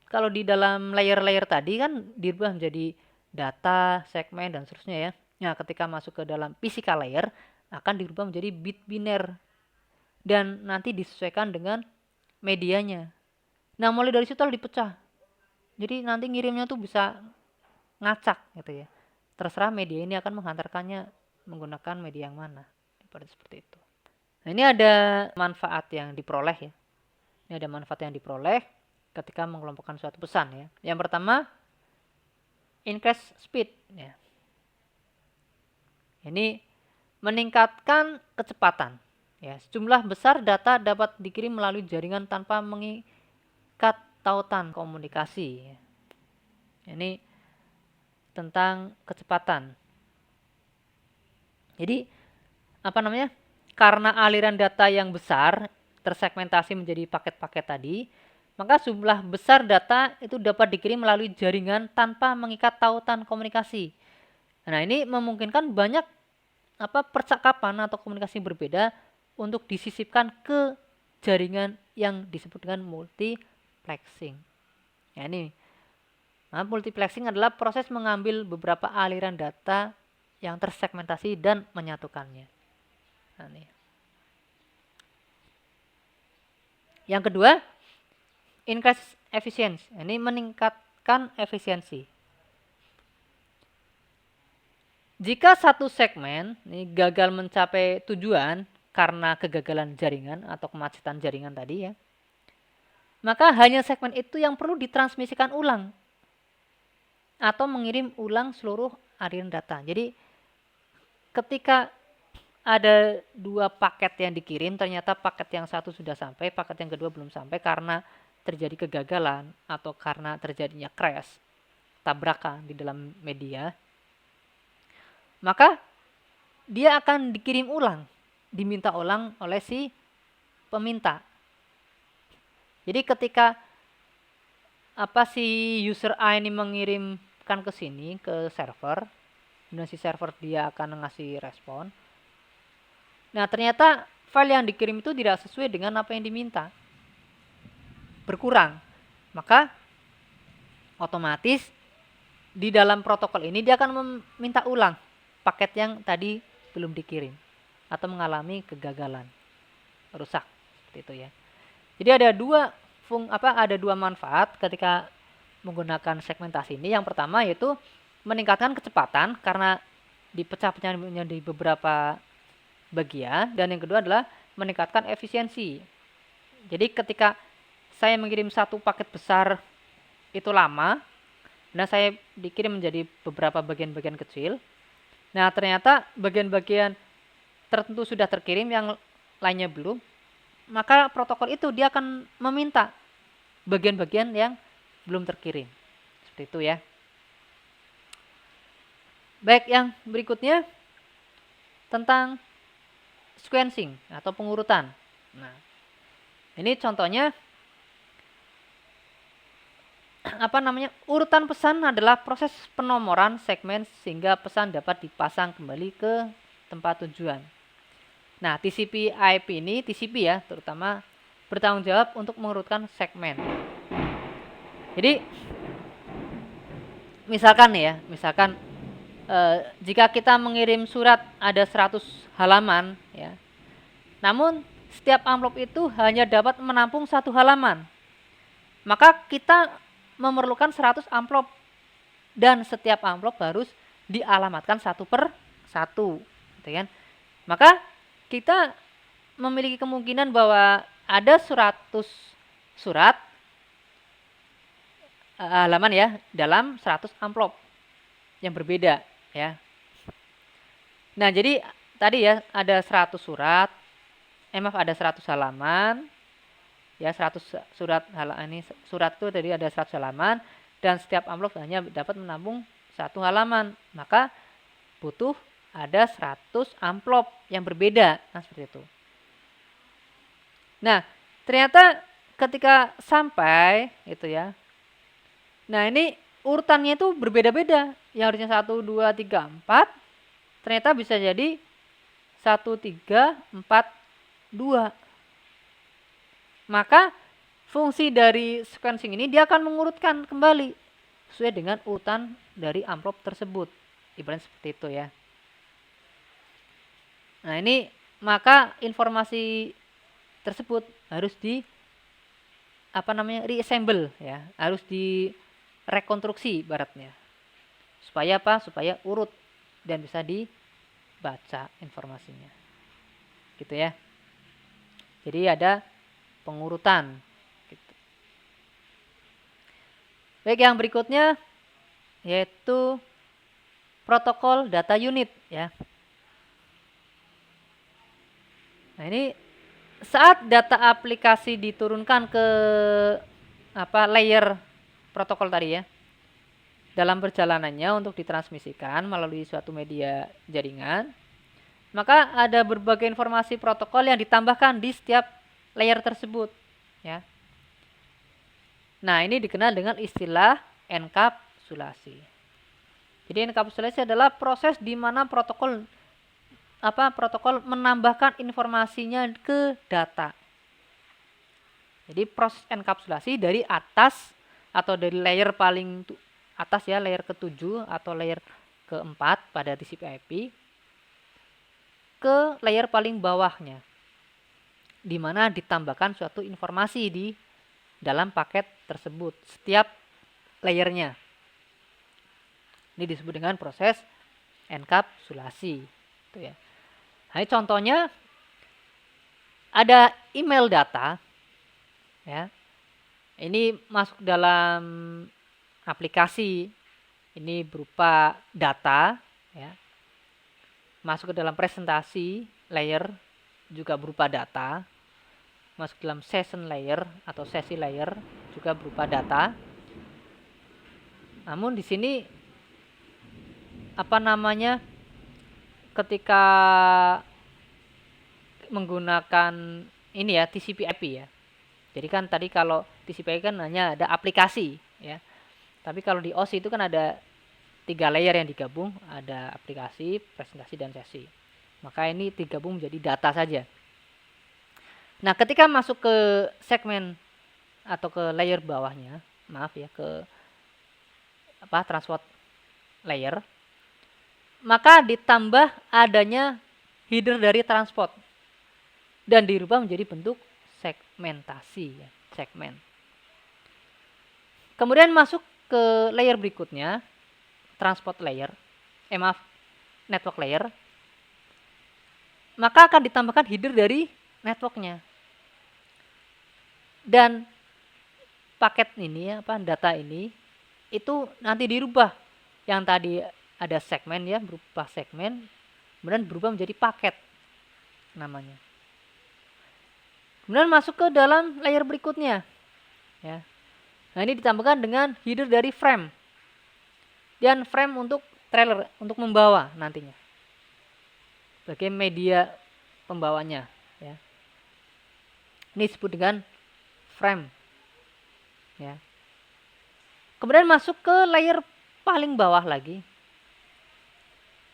[SPEAKER 1] kalau di dalam layer-layer tadi kan dirubah menjadi data, segmen, dan seterusnya ya. Nah, ketika masuk ke dalam physical layer akan dirubah menjadi bit biner dan nanti disesuaikan dengan medianya. Nah, mulai dari situ dipecah. Jadi nanti ngirimnya tuh bisa ngacak gitu ya. Terserah media ini akan menghantarkannya menggunakan media yang mana. Seperti itu. Nah, ini ada manfaat yang diperoleh ya. Ini ada manfaat yang diperoleh ketika mengelompokkan suatu pesan ya. Yang pertama, increase speed ya. Ini meningkatkan kecepatan. Ya, sejumlah besar data dapat dikirim melalui jaringan tanpa mengikat tautan komunikasi. Ya. Ini tentang kecepatan. Jadi karena aliran data yang besar tersegmentasi menjadi paket-paket tadi, maka jumlah besar data itu dapat dikirim melalui jaringan tanpa mengikat tautan komunikasi. Nah, ini memungkinkan banyak percakapan atau komunikasi berbeda untuk disisipkan ke jaringan yang disebut dengan multiplexing. Ya, ini multiplexing adalah proses mengambil beberapa aliran data yang tersegmentasi dan menyatukannya. Nah, ini. Yang kedua, increase efficiency. Ini meningkatkan efisiensi. Jika satu segmen ini gagal mencapai tujuan karena kegagalan jaringan atau kemacetan jaringan tadi ya, maka hanya segmen itu yang perlu ditransmisikan ulang atau mengirim ulang seluruh aliran data. Jadi ketika ada 2 paket yang dikirim, ternyata paket yang satu sudah sampai, paket yang kedua belum sampai karena terjadi kegagalan atau karena terjadinya crash, tabrakan di dalam media, maka dia akan dikirim ulang, diminta ulang oleh si peminta. Jadi ketika si user A ini mengirimkan ke sini ke server, dan si server dia akan ngasih respon. Nah, ternyata file yang dikirim itu tidak sesuai dengan apa yang diminta. Berkurang. Maka otomatis di dalam protokol ini dia akan meminta ulang paket yang tadi belum dikirim atau mengalami kegagalan, rusak seperti itu ya. Jadi ada dua manfaat ketika menggunakan segmentasi ini. Yang pertama yaitu meningkatkan kecepatan karena dipecah-pecah menjadi beberapa bagian, dan yang kedua adalah meningkatkan efisiensi. Jadi ketika saya mengirim satu paket besar itu lama, nah saya dikirim menjadi beberapa bagian-bagian kecil. Nah, ternyata bagian-bagian tertentu sudah terkirim, yang lainnya belum, maka protokol itu dia akan meminta bagian-bagian yang belum terkirim. Seperti itu ya. Baik, yang berikutnya tentang sequencing atau pengurutan. Nah, ini contohnya urutan pesan adalah proses penomoran segmen sehingga pesan dapat dipasang kembali ke tempat tujuan. Nah, TCP/IP ini, TCP ya, terutama bertanggung jawab untuk mengurutkan segmen. Jadi, misalkan jika kita mengirim surat ada 100 halaman ya. Namun setiap amplop itu hanya dapat menampung 1 halaman. Maka kita memerlukan 100 amplop dan setiap amplop harus dialamatkan satu per satu, gitu kan? Maka kita memiliki kemungkinan bahwa ada 100 surat halaman ya dalam 100 amplop yang berbeda ya. Nah, jadi tadi ya ada 100 surat, ada 100 halaman. Ya, 100 surat ini surat itu tadi ada 100 halaman dan setiap amplop hanya dapat menampung 1 halaman. Maka butuh ada 100 amplop yang berbeda. Nah, seperti itu. Nah, ternyata ketika sampai itu ya. Nah, ini urutannya itu berbeda-beda. Yang harusnya 1 2 3 4 ternyata bisa jadi 1 3 4 2. Maka fungsi dari sequencing ini dia akan mengurutkan kembali sesuai dengan urutan dari amplop tersebut. Ibaratnya seperti itu ya. Nah, ini maka informasi tersebut harus di reassemble ya, harus direkonstruksi ibaratnya. Supaya apa? Supaya urut dan bisa dibaca informasinya. Gitu ya. Jadi ada pengurutan gitu. Baik, yang berikutnya yaitu protokol data unit ya. Nah, ini saat data aplikasi diturunkan ke layer protokol tadi ya. Dalam perjalanannya untuk ditransmisikan melalui suatu media jaringan, maka ada berbagai informasi protokol yang ditambahkan di setiap layer tersebut ya. Nah, ini dikenal dengan istilah enkapsulasi. Jadi enkapsulasi adalah proses di mana protokol menambahkan informasinya ke data. Jadi proses enkapsulasi dari atas atau dari layer paling atas ya, layer ke-7 atau layer ke-4 pada TCP/IP ke layer paling bawahnya, di mana ditambahkan suatu informasi di dalam paket tersebut setiap layernya. Ini disebut dengan proses enkapsulasi. Itu ya. Nah, contohnya ada email data ya. Ini masuk dalam aplikasi, ini berupa data ya. Masuk ke dalam presentasi layer juga berupa data. Masuk dalam session layer atau sesi layer juga berupa data. Namun di sini ketika menggunakan ini ya TCP/IP ya. Jadi kan tadi kalau TCP/IP kan hanya ada aplikasi ya. Tapi kalau di OSI itu kan ada 3 layer yang digabung, ada aplikasi, presentasi dan sesi. Maka ini digabung menjadi data saja. Nah, ketika masuk ke segmen atau ke layer bawahnya, ke transport layer, maka ditambah adanya header dari transport dan dirubah menjadi bentuk segmentasi ya, segmen. Kemudian masuk ke layer berikutnya, transport layer, network layer, maka akan ditambahkan header dari networknya. Dan paket ini data ini itu nanti dirubah. Yang tadi ada segmen ya, berupa segmen, kemudian berubah menjadi paket namanya. Kemudian masuk ke dalam layer berikutnya ya. Nah, ini ditambahkan dengan header dari frame dan frame untuk trailer, untuk membawa nantinya sebagai media pembawanya ya. Ini disebut dengan frame ya. Kemudian masuk ke layer paling bawah lagi.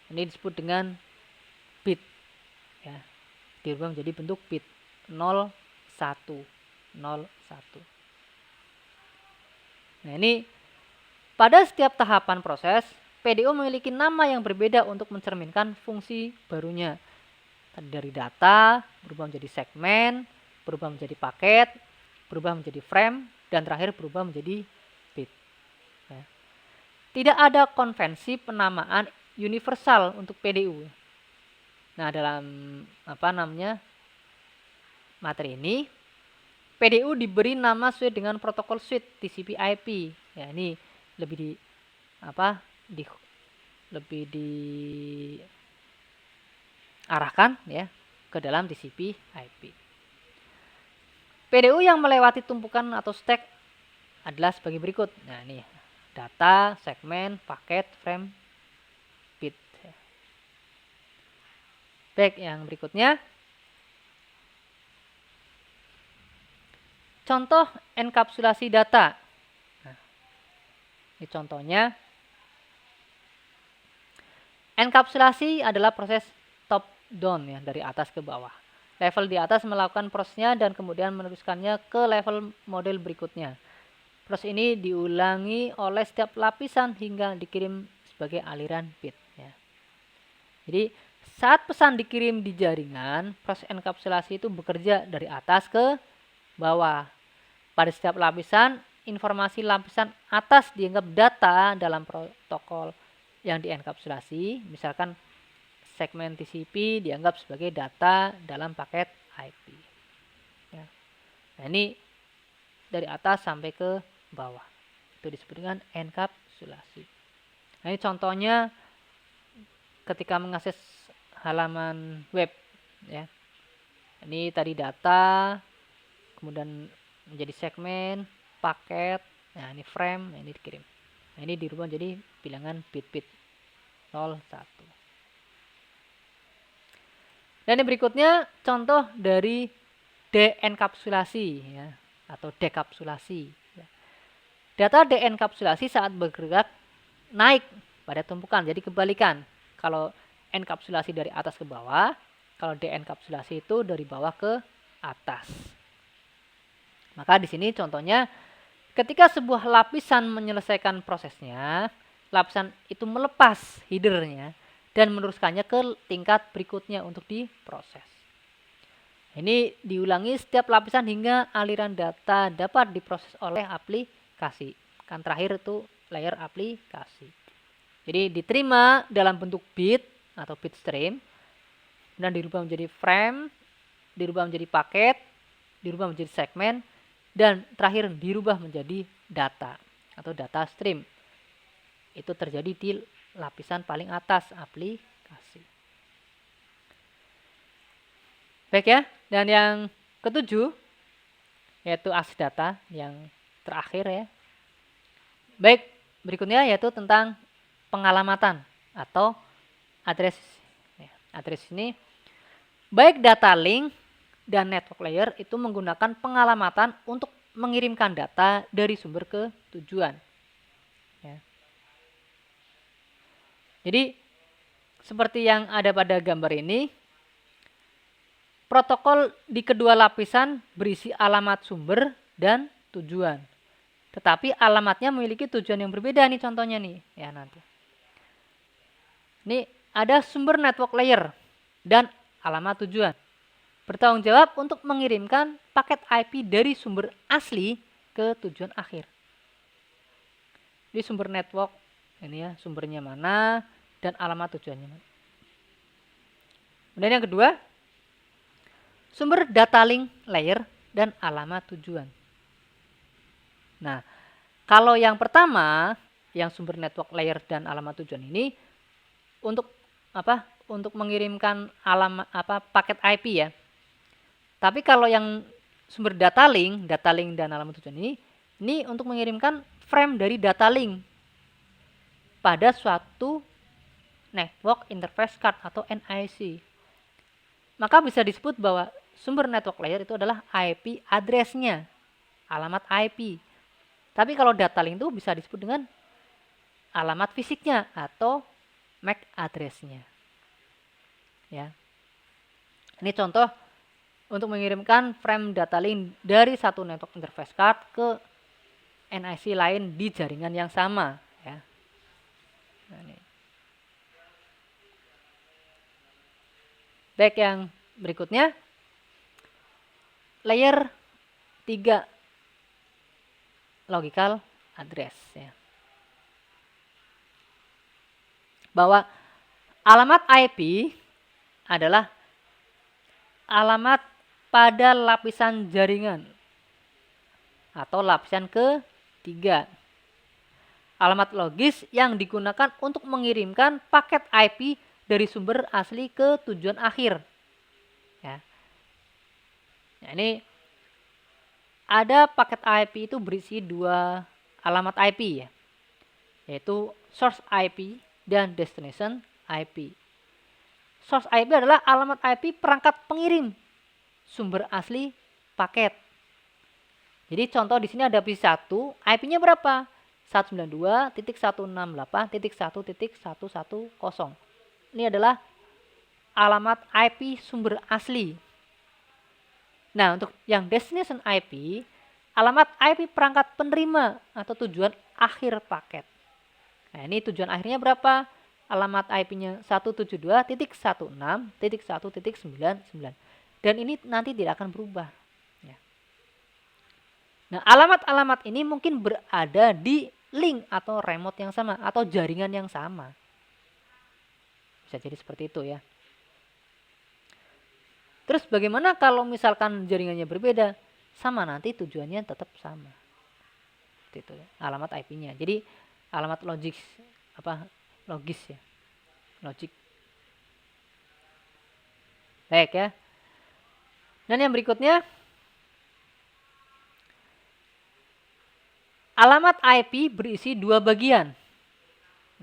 [SPEAKER 1] Ini disebut dengan bit. Ya, dirubah menjadi bentuk bit 0, 1, 0, 1. Nah, ini pada setiap tahapan proses, PDO memiliki nama yang berbeda untuk mencerminkan fungsi barunya. Dari data, berubah menjadi segmen, berubah menjadi paket, berubah menjadi frame, dan terakhir berubah menjadi bit. Ya. Tidak ada konvensi penamaan universal untuk PDU. Nah, dalam materi ini, PDU diberi nama sesuai dengan protokol suite TCP/IP. Ya, ini lebih diarahkan ya ke dalam TCP/IP. PDU yang melewati tumpukan atau stack adalah sebagai berikut. Nah, ini data, segmen, paket, frame, bit. Baik, yang berikutnya contoh enkapsulasi data. Nah, ini contohnya. Enkapsulasi adalah proses top down ya, dari atas ke bawah. Level di atas melakukan prosesnya dan kemudian meneruskannya ke level model berikutnya. Proses ini diulangi oleh setiap lapisan hingga dikirim sebagai aliran bit ya. Jadi saat pesan dikirim di jaringan, proses enkapsulasi itu bekerja dari atas ke bawah. Pada setiap lapisan, informasi lapisan atas dianggap data dalam protokol yang dienkapsulasi. Misalkan segmen TCP dianggap sebagai data dalam paket IP. Ya. Nah, ini dari atas sampai ke bawah. Itu disebut dengan enkapsulasi. Nah, ini contohnya ketika mengakses halaman web ya. Ini tadi data, kemudian menjadi segmen, paket, nah ini frame, nah ini dikirim. Nah, ini dirubah menjadi bilangan bit-bit 0, 1. Dan yang berikutnya contoh dari deenkapsulasi ya, atau dekapsulasi. Ya. Data deenkapsulasi saat bergerak naik pada tumpukan, jadi kebalikan. Kalau enkapsulasi dari atas ke bawah, kalau deenkapsulasi itu dari bawah ke atas. Maka di sini contohnya ketika sebuah lapisan menyelesaikan prosesnya, lapisan itu melepas headernya dan meneruskannya ke tingkat berikutnya untuk diproses. Ini diulangi setiap lapisan hingga aliran data dapat diproses oleh aplikasi. Kan terakhir itu layer aplikasi. Jadi diterima dalam bentuk bit atau bit stream, dan dirubah menjadi frame, dirubah menjadi paket, dirubah menjadi segmen, dan terakhir dirubah menjadi data atau data stream. Itu terjadi di lapisan paling atas aplikasi. Baik ya, dan yang ketujuh yaitu akses data yang terakhir ya. Baik, berikutnya yaitu tentang pengalamatan atau address. Address ini baik data link dan network layer itu menggunakan pengalamatan untuk mengirimkan data dari sumber ke tujuan. Ya. Jadi seperti yang ada pada gambar ini, protokol di kedua lapisan berisi alamat sumber dan tujuan. Tetapi alamatnya memiliki tujuan yang berbeda nih contohnya nih. Ya nanti. Ini ada sumber network layer dan alamat tujuan. Bertanggung jawab untuk mengirimkan paket IP dari sumber asli ke tujuan akhir. Di sumber network ini ya, sumbernya mana dan alamat tujuannya mana. Kemudian yang kedua, sumber data link layer dan alamat tujuan. Nah, kalau yang pertama, yang sumber network layer dan alamat tujuan ini untuk apa? Untuk mengirimkan alamat paket IP ya. Tapi kalau yang sumber data link dan alamat tujuan ini untuk mengirimkan frame dari data link pada suatu network interface card atau NIC. Maka bisa disebut bahwa sumber network layer itu adalah IP address-nya, alamat IP. Tapi kalau data link itu bisa disebut dengan alamat fisiknya atau MAC address-nya. Ya. Ini contoh untuk mengirimkan frame data link dari satu network interface card ke NIC lain di jaringan yang sama. Ya. Nah, ini. Baik, yang berikutnya layer 3 logical address. Ya. Bahwa alamat IP adalah alamat pada lapisan jaringan atau lapisan ketiga. Alamat logis yang digunakan untuk mengirimkan paket IP dari sumber asli ke tujuan akhir. Ya. Nah, ini ada paket IP itu berisi 2 alamat IP ya, yaitu source IP dan destination IP. Source IP adalah alamat IP perangkat pengirim sumber asli paket. Jadi contoh di sini ada PC1, IP-nya berapa? 192.168.1.110. Ini adalah alamat IP sumber asli. Nah, untuk yang destination IP, alamat IP perangkat penerima atau tujuan akhir paket. Nah, ini tujuan akhirnya berapa? Alamat IP-nya 172.16.1.99. Dan ini nanti tidak akan berubah. Ya. Nah, alamat-alamat ini mungkin berada di link atau remote yang sama atau jaringan yang sama. Bisa jadi seperti itu ya. Terus bagaimana kalau misalkan jaringannya berbeda? Sama, nanti tujuannya tetap sama. Seperti itu ya. Alamat IP-nya. Jadi alamat logis ya. Logik. Baik ya. Dan yang berikutnya, alamat IP berisi 2 bagian.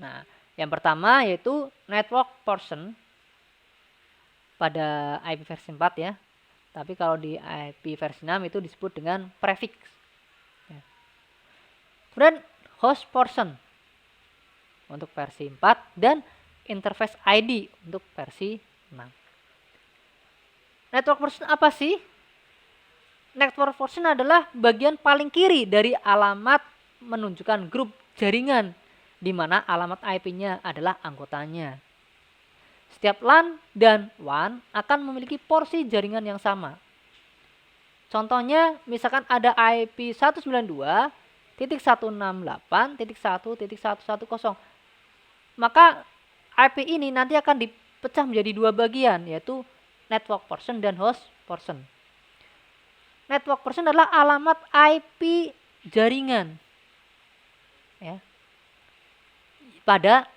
[SPEAKER 1] Nah, yang pertama yaitu network portion pada IP versi 4 ya. Tapi kalau di IP versi 6 itu disebut dengan prefix. Ya. Kemudian host portion untuk versi 4 dan interface ID untuk versi 6. Network portion apa sih? Network portion adalah bagian paling kiri dari alamat menunjukkan grup jaringan di mana alamat IP-nya adalah anggotanya. Setiap LAN dan WAN akan memiliki porsi jaringan yang sama. Contohnya misalkan ada IP 192.168.1.110. Maka IP ini nanti akan dipecah menjadi 2 bagian, yaitu network portion dan host portion. Network portion adalah alamat IP jaringan ya, pada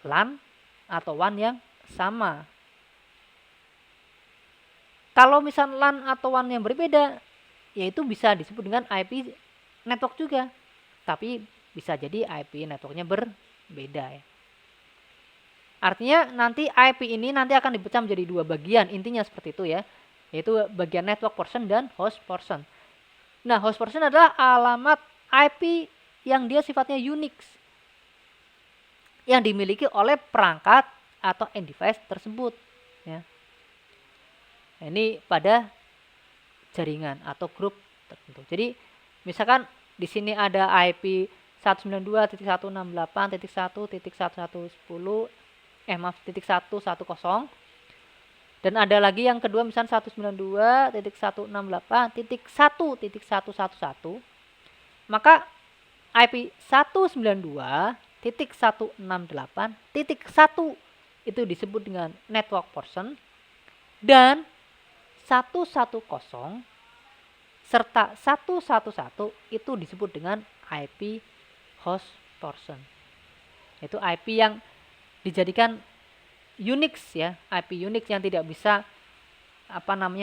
[SPEAKER 1] LAN atau WAN yang sama. Kalau misal LAN atau WAN yang berbeda, yaitu bisa disebut dengan IP network juga, tapi bisa jadi IP networknya berbeda ya. Artinya nanti IP ini nanti akan dipecah menjadi 2 bagian, intinya seperti itu ya, yaitu bagian network portion dan host portion. Nah, host portion adalah alamat IP yang dia sifatnya Unix, yang dimiliki oleh perangkat atau end device tersebut ya. Nah, ini pada jaringan atau grup tertentu. Jadi misalkan di sini ada IP 192.168.1.110 .110 dan ada lagi yang kedua misalnya 192.168.1.111, maka IP 192.168.1 itu disebut dengan network portion dan 110 serta 111 itu disebut dengan IP host portion. Itu IP yang dijadikan Unix ya, IP Unix yang tidak bisa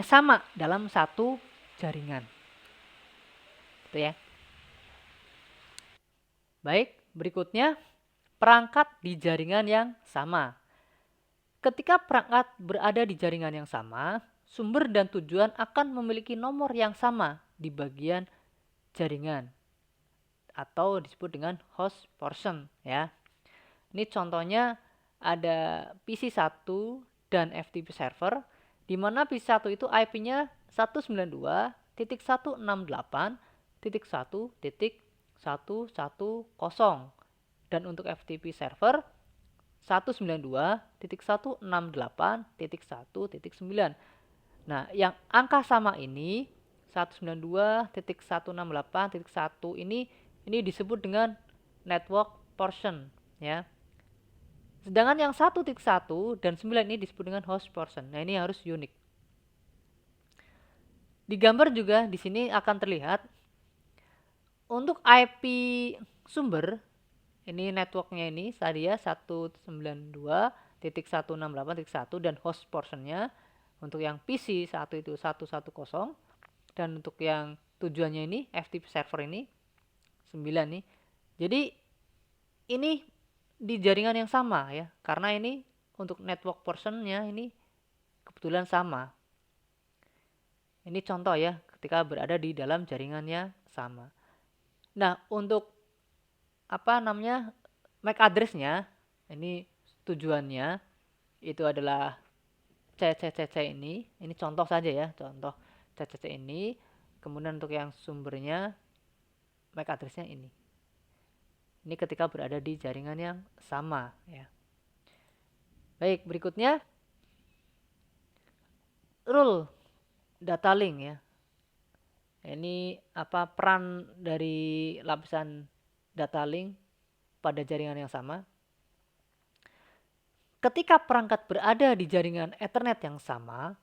[SPEAKER 1] sama dalam satu jaringan. Itu ya. Baik, berikutnya perangkat di jaringan yang sama. Ketika perangkat berada di jaringan yang sama, sumber dan tujuan akan memiliki nomor yang sama di bagian jaringan. atau disebut dengan host portion ya. Ini contohnya ada PC1 dan FTP server, di mana PC1 itu IP-nya 192.168.1.110, dan untuk FTP server 192.168.1.9. Nah, yang angka sama ini 192.168.1 ini disebut dengan network portion ya. Sedangkan yang 1.1 dan 9 ini disebut dengan host portion. Nah, ini harus unik. Di gambar juga di sini akan terlihat untuk IP sumber ini networknya ini tadi ya 192.168.1 dan host portionnya untuk yang PC 1 itu 110, dan untuk yang tujuannya ini FTP server ini 9 nih. Jadi ini di jaringan yang sama ya, karena ini untuk network portionnya ini kebetulan sama. Ini contoh ya, ketika berada di dalam jaringannya sama. Nah, untuk MAC address-nya, ini tujuannya itu adalah CCCC ini contoh saja ya, contoh CCC ini. Kemudian untuk yang sumbernya MAC address-nya ini. Ini ketika berada di jaringan yang sama ya. Baik, berikutnya rule data link ya. Ini peran dari lapisan data link pada jaringan yang sama. Ketika perangkat berada di jaringan Ethernet yang sama,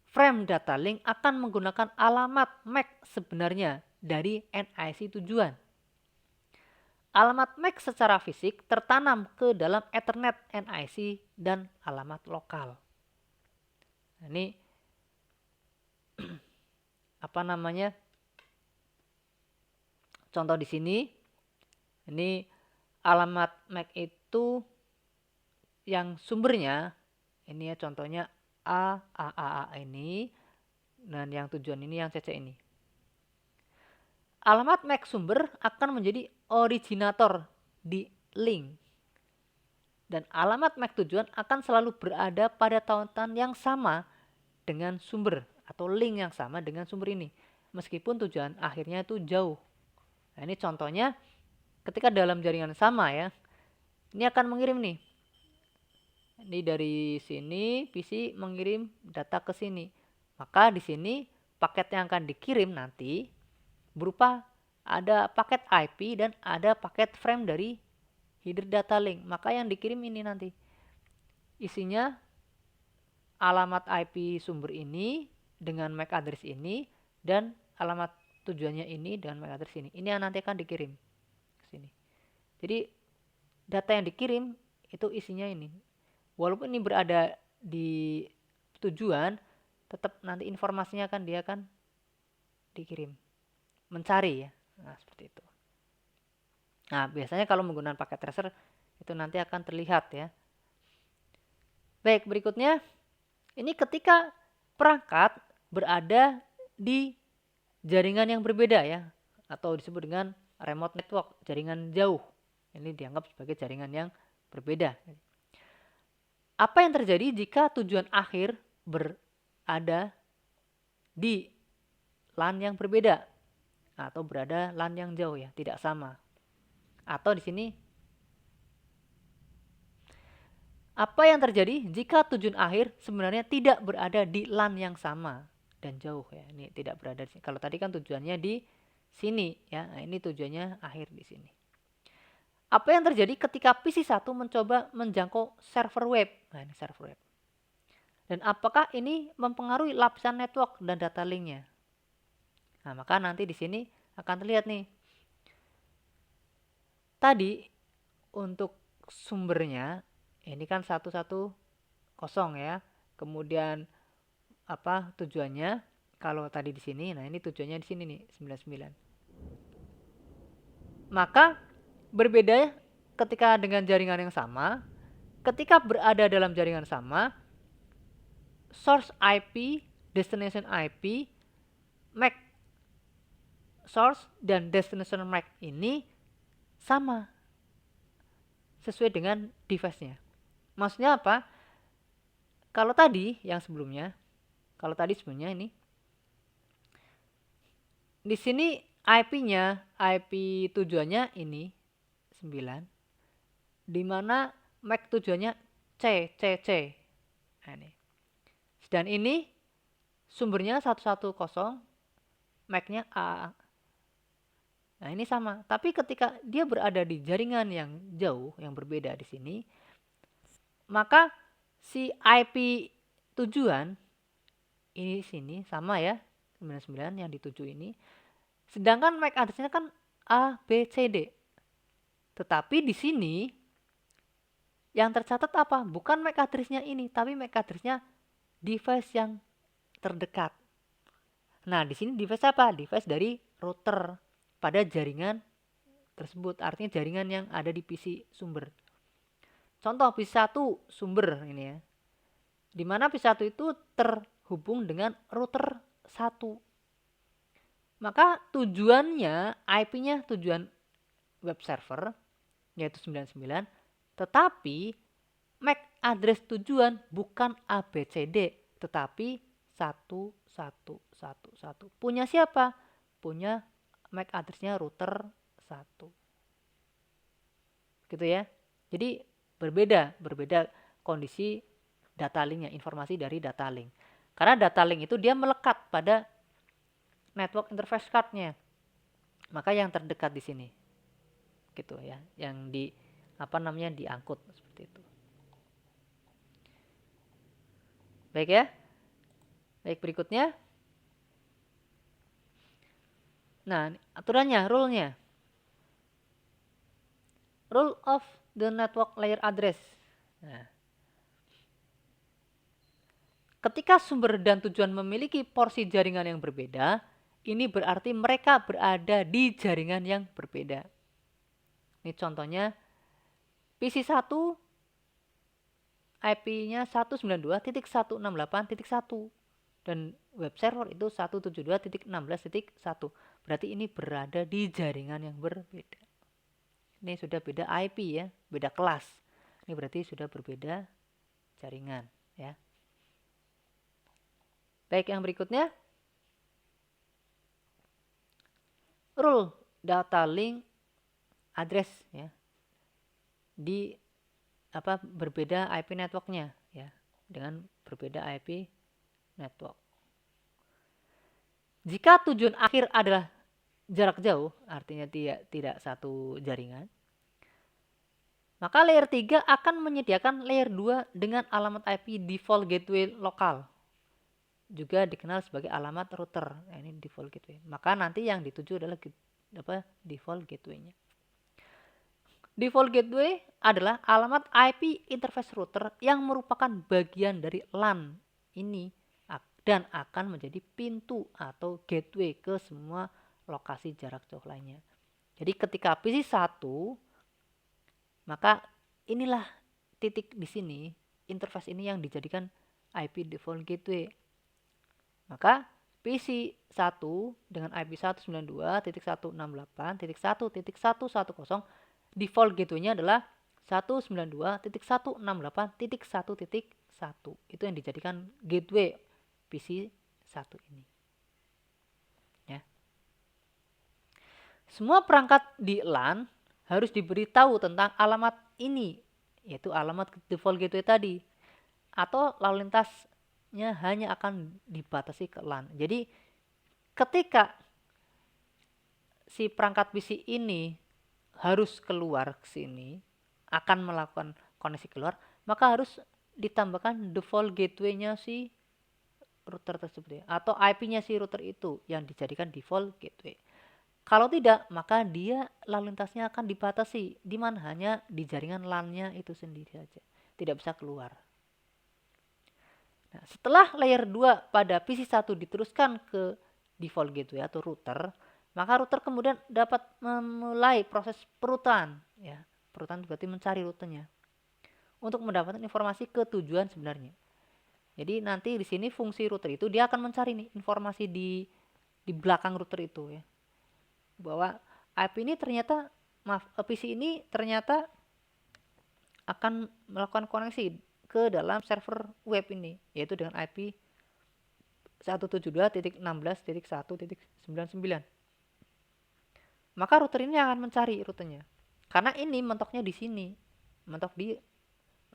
[SPEAKER 1] frame data link akan menggunakan alamat MAC sebenarnya dari NIC tujuan. Alamat MAC secara fisik tertanam ke dalam Ethernet NIC dan alamat lokal. Ini contoh di sini. Ini alamat MAC itu yang sumbernya ini ya, contohnya A ini, dan yang tujuan ini yang CC ini. Alamat MAC sumber akan menjadi originator di link, dan alamat MAC tujuan akan selalu berada pada tautan yang sama dengan sumber atau link yang sama dengan sumber ini, meskipun tujuan akhirnya itu jauh. Nah, ini contohnya ketika dalam jaringan sama ya, ini akan mengirim nih. Ini dari sini PC mengirim data ke sini. Maka di sini paket yang akan dikirim nanti berupa ada paket IP dan ada paket frame dari header data link. Maka yang dikirim ini nanti isinya alamat IP sumber ini dengan MAC address ini, dan alamat tujuannya ini dengan MAC address ini. Ini yang nanti akan dikirim ke sini. Jadi data yang dikirim itu isinya ini. Walaupun ini berada di tujuan, tetap nanti informasinya dia akan dikirim. Mencari ya. Nah, seperti itu. Nah, biasanya kalau menggunakan paket tracer itu nanti akan terlihat ya. Baik, berikutnya ini ketika perangkat berada di jaringan yang berbeda ya, atau disebut dengan remote network, jaringan jauh. Ini dianggap sebagai jaringan yang berbeda. Apa yang terjadi jika tujuan akhir berada di LAN yang berbeda atau berada LAN yang jauh ya, tidak sama. Atau di sini apa yang terjadi jika tujuan akhir sebenarnya tidak berada di LAN yang sama dan jauh ya. Ini tidak berada di sini. Kalau tadi kan tujuannya di sini ya. Nah, ini tujuannya akhir di sini. Apa yang terjadi ketika PC1 mencoba menjangkau server web? Nah, ini server web. Dan apakah ini mempengaruhi lapisan network dan data linknya? Nah, maka nanti di sini akan terlihat nih. Tadi untuk sumbernya ini kan 110 ya. Kemudian tujuannya kalau tadi di sini, nah ini tujuannya di sini nih 99. Maka berbeda ketika dengan jaringan yang sama. Ketika berada dalam jaringan sama, source IP, destination IP, MAC source dan destination MAC ini sama sesuai dengan device-nya. Maksudnya apa? Kalau tadi sebelumnya ini di sini IP tujuannya ini 9, di mana MAC tujuannya C. Nah, ini. Dan ini sumbernya 110, MAC-nya A. Nah, ini sama. Tapi ketika dia berada di jaringan yang jauh, yang berbeda di sini, maka si IP tujuan ini sini sama ya, 99 yang dituju ini. Sedangkan MAC address-nya kan A, B, C, D. Tetapi di sini yang tercatat apa? Bukan MAC address-nya ini, tapi MAC address-nya device yang terdekat. Nah, di sini device apa? Device dari router pada jaringan tersebut. Artinya jaringan yang ada di PC sumber. Contoh PC1 sumber ini ya. Di mana PC1 itu terhubung dengan router 1. Maka tujuannya IP-nya tujuan web server yaitu 99, tetapi MAC address tujuan bukan ABCD, tetapi 1111. Punya siapa? Punya MAC address-nya router 1. Gitu ya. Jadi berbeda kondisi data link-nya, informasi dari data link. Karena data link itu dia melekat pada network interface card-nya. Maka yang terdekat di sini. Gitu ya, yang diangkut seperti itu. Baik ya. Baik, berikutnya. Nah, aturannya, rule-nya. Rule of the network layer address. Nah, ketika sumber dan tujuan memiliki porsi jaringan yang berbeda, ini berarti mereka berada di jaringan yang berbeda. Ini contohnya PC1 IP-nya 192.168.1 dan web server itu 172.16.1. Berarti ini berada di jaringan yang berbeda. Ini sudah beda IP ya, beda kelas. Ini berarti sudah berbeda jaringan ya. Baik, yang berikutnya rule data link address ya. Di berbeda IP networknya ya, dengan berbeda IP network. Jika tujuan akhir adalah jarak jauh, artinya tidak satu jaringan, maka layer 3 akan menyediakan layer 2 dengan alamat IP default gateway lokal, juga dikenal sebagai alamat router. Nah, ini default gateway. Maka nanti yang dituju adalah default gateway-nya. Default gateway adalah alamat IP interface router yang merupakan bagian dari LAN ini dan akan menjadi pintu atau gateway ke semua lokasi jarak jauh lainnya. Jadi ketika PC1, maka inilah titik di sini, interface ini yang dijadikan IP default gateway. Maka PC1 dengan IP 192.168.1.110 default gateway-nya adalah 192.168.1.1. Itu yang dijadikan gateway PC1 ini. Ya. Semua perangkat di LAN harus diberitahu tentang alamat ini, yaitu alamat default gateway tadi. Atau lalu lintasnya hanya akan dibatasi ke LAN. Jadi ketika si perangkat PC ini harus keluar ke sini, akan melakukan koneksi keluar, maka harus ditambahkan default gateway-nya si router tersebut ya, atau IP-nya si router itu yang dijadikan default gateway. Kalau tidak, maka dia lalu lintasnya akan dibatasi, di mana hanya di jaringan LAN-nya itu sendiri saja, tidak bisa keluar. Nah, setelah layer 2 pada PC1 diteruskan ke default gateway atau router, maka router kemudian dapat memulai proses perutan ya. Perutan berarti mencari rutenya untuk mendapatkan informasi ke tujuan sebenarnya. Jadi nanti di sini fungsi router itu dia akan mencari nih informasi di belakang router itu ya. Bahwa IP ini ternyata PC ini ternyata akan melakukan koneksi ke dalam server web ini, yaitu dengan IP 172.16.1.99. Maka router ini akan mencari rutenya. Karena ini mentoknya di sini, mentok di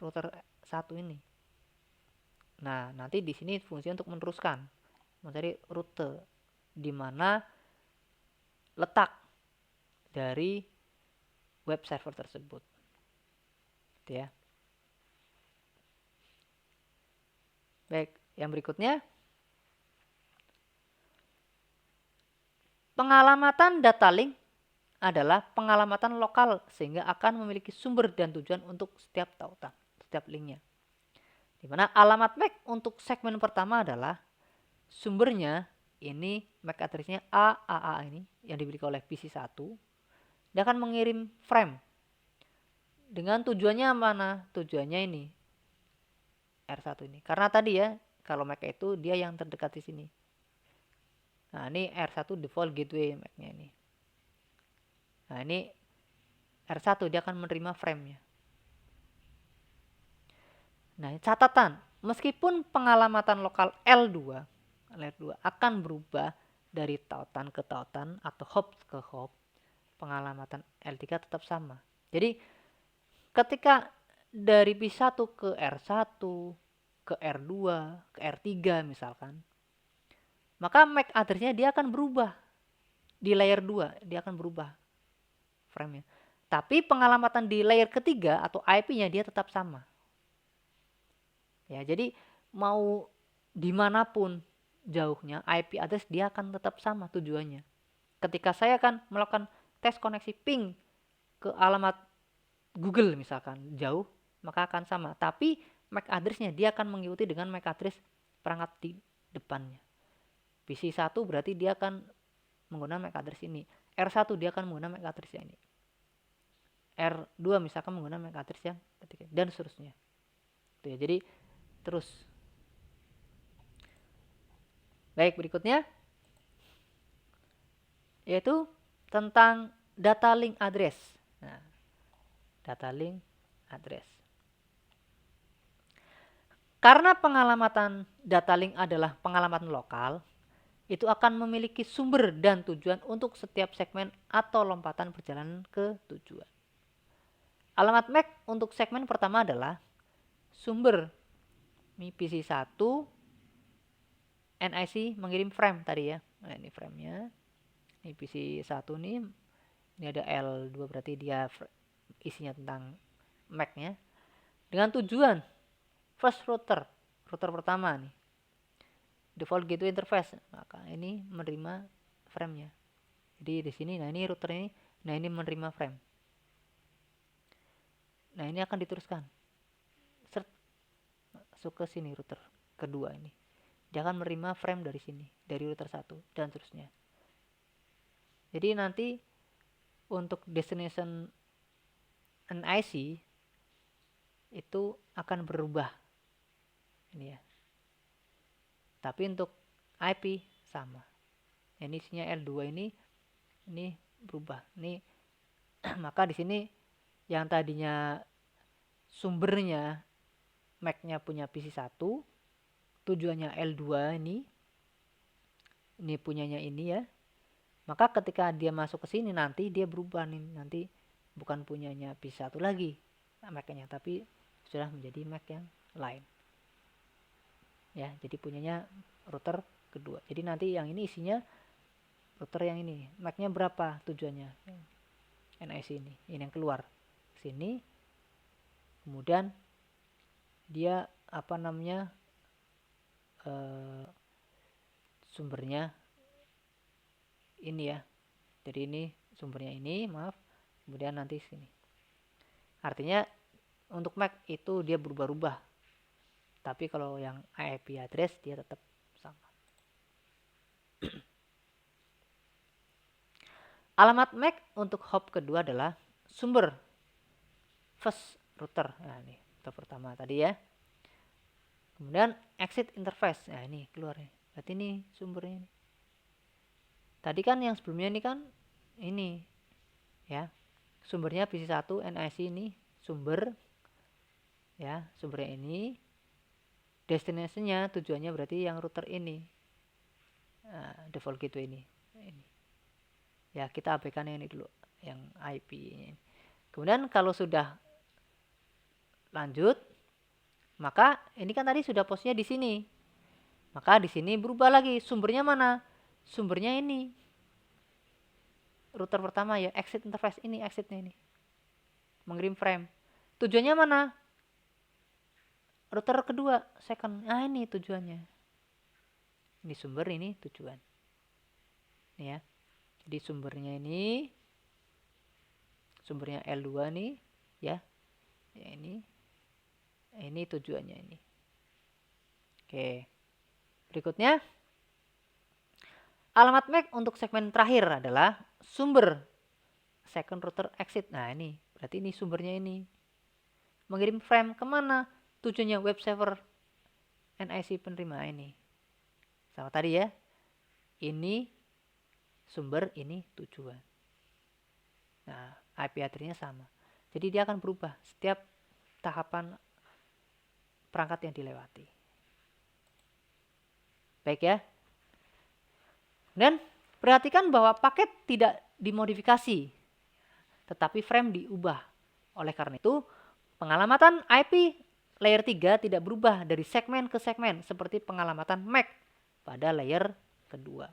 [SPEAKER 1] router 1 ini. Nah, nanti di sini fungsi untuk meneruskan, mencari rute di mana letak dari web server tersebut. Gitu ya. Baik, yang berikutnya pengalamatan data link adalah pengalamatan lokal sehingga akan memiliki sumber dan tujuan untuk setiap tautan, setiap linknya. Di mana alamat MAC untuk segmen pertama adalah sumbernya ini MAC address-nya AAA ini yang dimiliki oleh PC1. Dia akan mengirim frame dengan tujuannya mana? Tujuannya ini R1 ini. Karena tadi ya, kalau MAC itu dia yang terdekat di sini. Nah, ini R1 default gateway MAC-nya ini. Nah, ini R1 dia akan menerima frame-nya. Nah, catatan, meskipun pengalamatan lokal L2 akan berubah dari tautan ke tautan atau hop ke hop, pengalamatan L3 tetap sama. Jadi, ketika dari P1 ke R1, ke R2, ke R3 misalkan, maka MAC address-nya dia akan berubah. Di layer 2, dia akan berubah frame-nya. Tapi pengalamatan di layer ketiga atau IP-nya dia tetap sama. Ya, jadi mau dimanapun jauhnya IP address dia akan tetap sama tujuannya. Ketika saya akan melakukan tes koneksi ping ke alamat Google misalkan jauh, maka akan sama. Tapi MAC address-nya dia akan mengikuti dengan MAC address perangkat di depannya. PC1 berarti dia akan menggunakan MAC address ini. R1 dia akan menggunakan MAC address yang ini. R2 misalkan menggunakan MAC address yang ketiga dan seterusnya. Itu ya. Jadi terus. Baik, berikutnya yaitu tentang data link address. Nah, data link address. Karena pengalamatan data link adalah pengalamatan lokal, itu akan memiliki sumber dan tujuan untuk setiap segmen atau lompatan perjalanan ke tujuan. Alamat MAC untuk segmen pertama adalah sumber PC1 NIC mengirim frame tadi ya. Nah, ini frame-nya. Ini PC1 nih. Ini ada L2 berarti dia isinya tentang MAC-nya. Dengan tujuan first router pertama nih. Default gateway interface. Maka ini menerima frame-nya. Jadi di sini nah ini router ini, nah ini menerima frame. Nah, ini akan diteruskan. Masuk ke sini router kedua ini. Dia akan menerima frame dari sini, dari router 1 dan seterusnya. Jadi nanti untuk destination NIC itu akan berubah. Ini ya. Tapi untuk IP sama. Ini isinya L2 ini berubah. Ini maka di sini yang tadinya sumbernya MAC-nya punya PC1, tujuannya L2 ini punyanya ini ya. Maka ketika dia masuk ke sini nanti dia berubah nih, nanti bukan punyanya PC1 lagi MAC-nya, tapi sudah menjadi MAC yang lain. Ya, jadi punyanya router kedua. Jadi nanti yang ini isinya router yang ini. MAC-nya berapa tujuannya? NIC ini yang keluar sini. Kemudian dia apa namanya sumbernya ini ya. Jadi ini sumbernya ini, maaf. Kemudian nanti sini. Artinya untuk MAC itu dia berubah-ubah. Tapi kalau yang IP address dia tetap sama. Alamat MAC untuk hop kedua adalah sumber first router. Nah, ini router pertama tadi ya. Kemudian exit interface. Nah, ini keluar nih. Berarti ini sumbernya ini. Tadi kan yang sebelumnya ini kan ini ya. sumbernya PC1 NIC ini sumber ya, sumbernya ini, destinasinya tujuannya berarti yang router ini, default gateway ini. Ya, kita abaikan yang ini dulu, yang IP ini. Kemudian kalau sudah lanjut, maka ini kan tadi sudah posnya di sini. Maka di sini berubah lagi, sumbernya mana? Sumbernya ini. Router pertama ya, exit interface ini, exitnya ini. Mengirim frame. Tujuannya mana? Router kedua, second. Nah, ini tujuannya. Ini sumber, ini tujuan. Ini ya. Jadi sumbernya ini, sumbernya L2 nih, ya. Ya ini tujuannya ini. Oke. Berikutnya, alamat MAC untuk segmen terakhir adalah sumber second router exit. Nah, ini berarti ini sumbernya ini. Mengirim frame kemana? Tujuannya web server NIC penerima ini. Sama tadi ya. Ini sumber, ini tujuan. Nah, IP address-nya sama. Jadi dia akan berubah setiap tahapan perangkat yang dilewati. Baik ya. Dan perhatikan bahwa paket tidak dimodifikasi, tetapi frame diubah. Oleh karena itu, pengalamatan IP layer 3 tidak berubah dari segmen ke segmen seperti pengalamatan MAC pada layer kedua.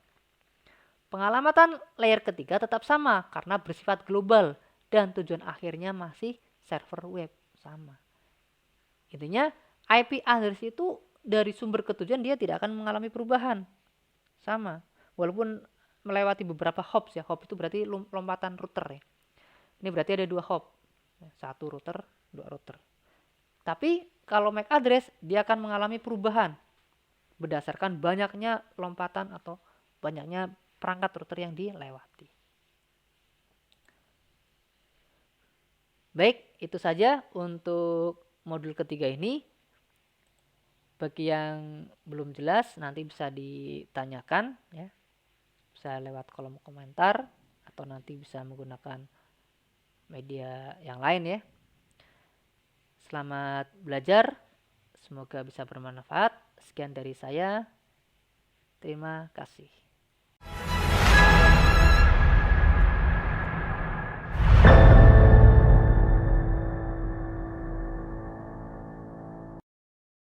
[SPEAKER 1] Pengalamatan layer ketiga tetap sama karena bersifat global dan tujuan akhirnya masih server web, sama. Intinya IP address itu dari sumber ke tujuan dia tidak akan mengalami perubahan, sama. Walaupun melewati beberapa hops ya, hop itu berarti lompatan router ya. Ini berarti ada 2 hop, 1 router, 2 router. Tapi kalau MAC address dia akan mengalami perubahan berdasarkan banyaknya lompatan atau banyaknya perangkat router yang dilewati. Baik, itu saja untuk modul ketiga ini. Bagi yang belum jelas nanti bisa ditanyakan ya. Bisa lewat kolom komentar atau nanti bisa menggunakan media yang lain ya. Selamat belajar. Semoga bisa bermanfaat. Sekian dari saya. Terima kasih.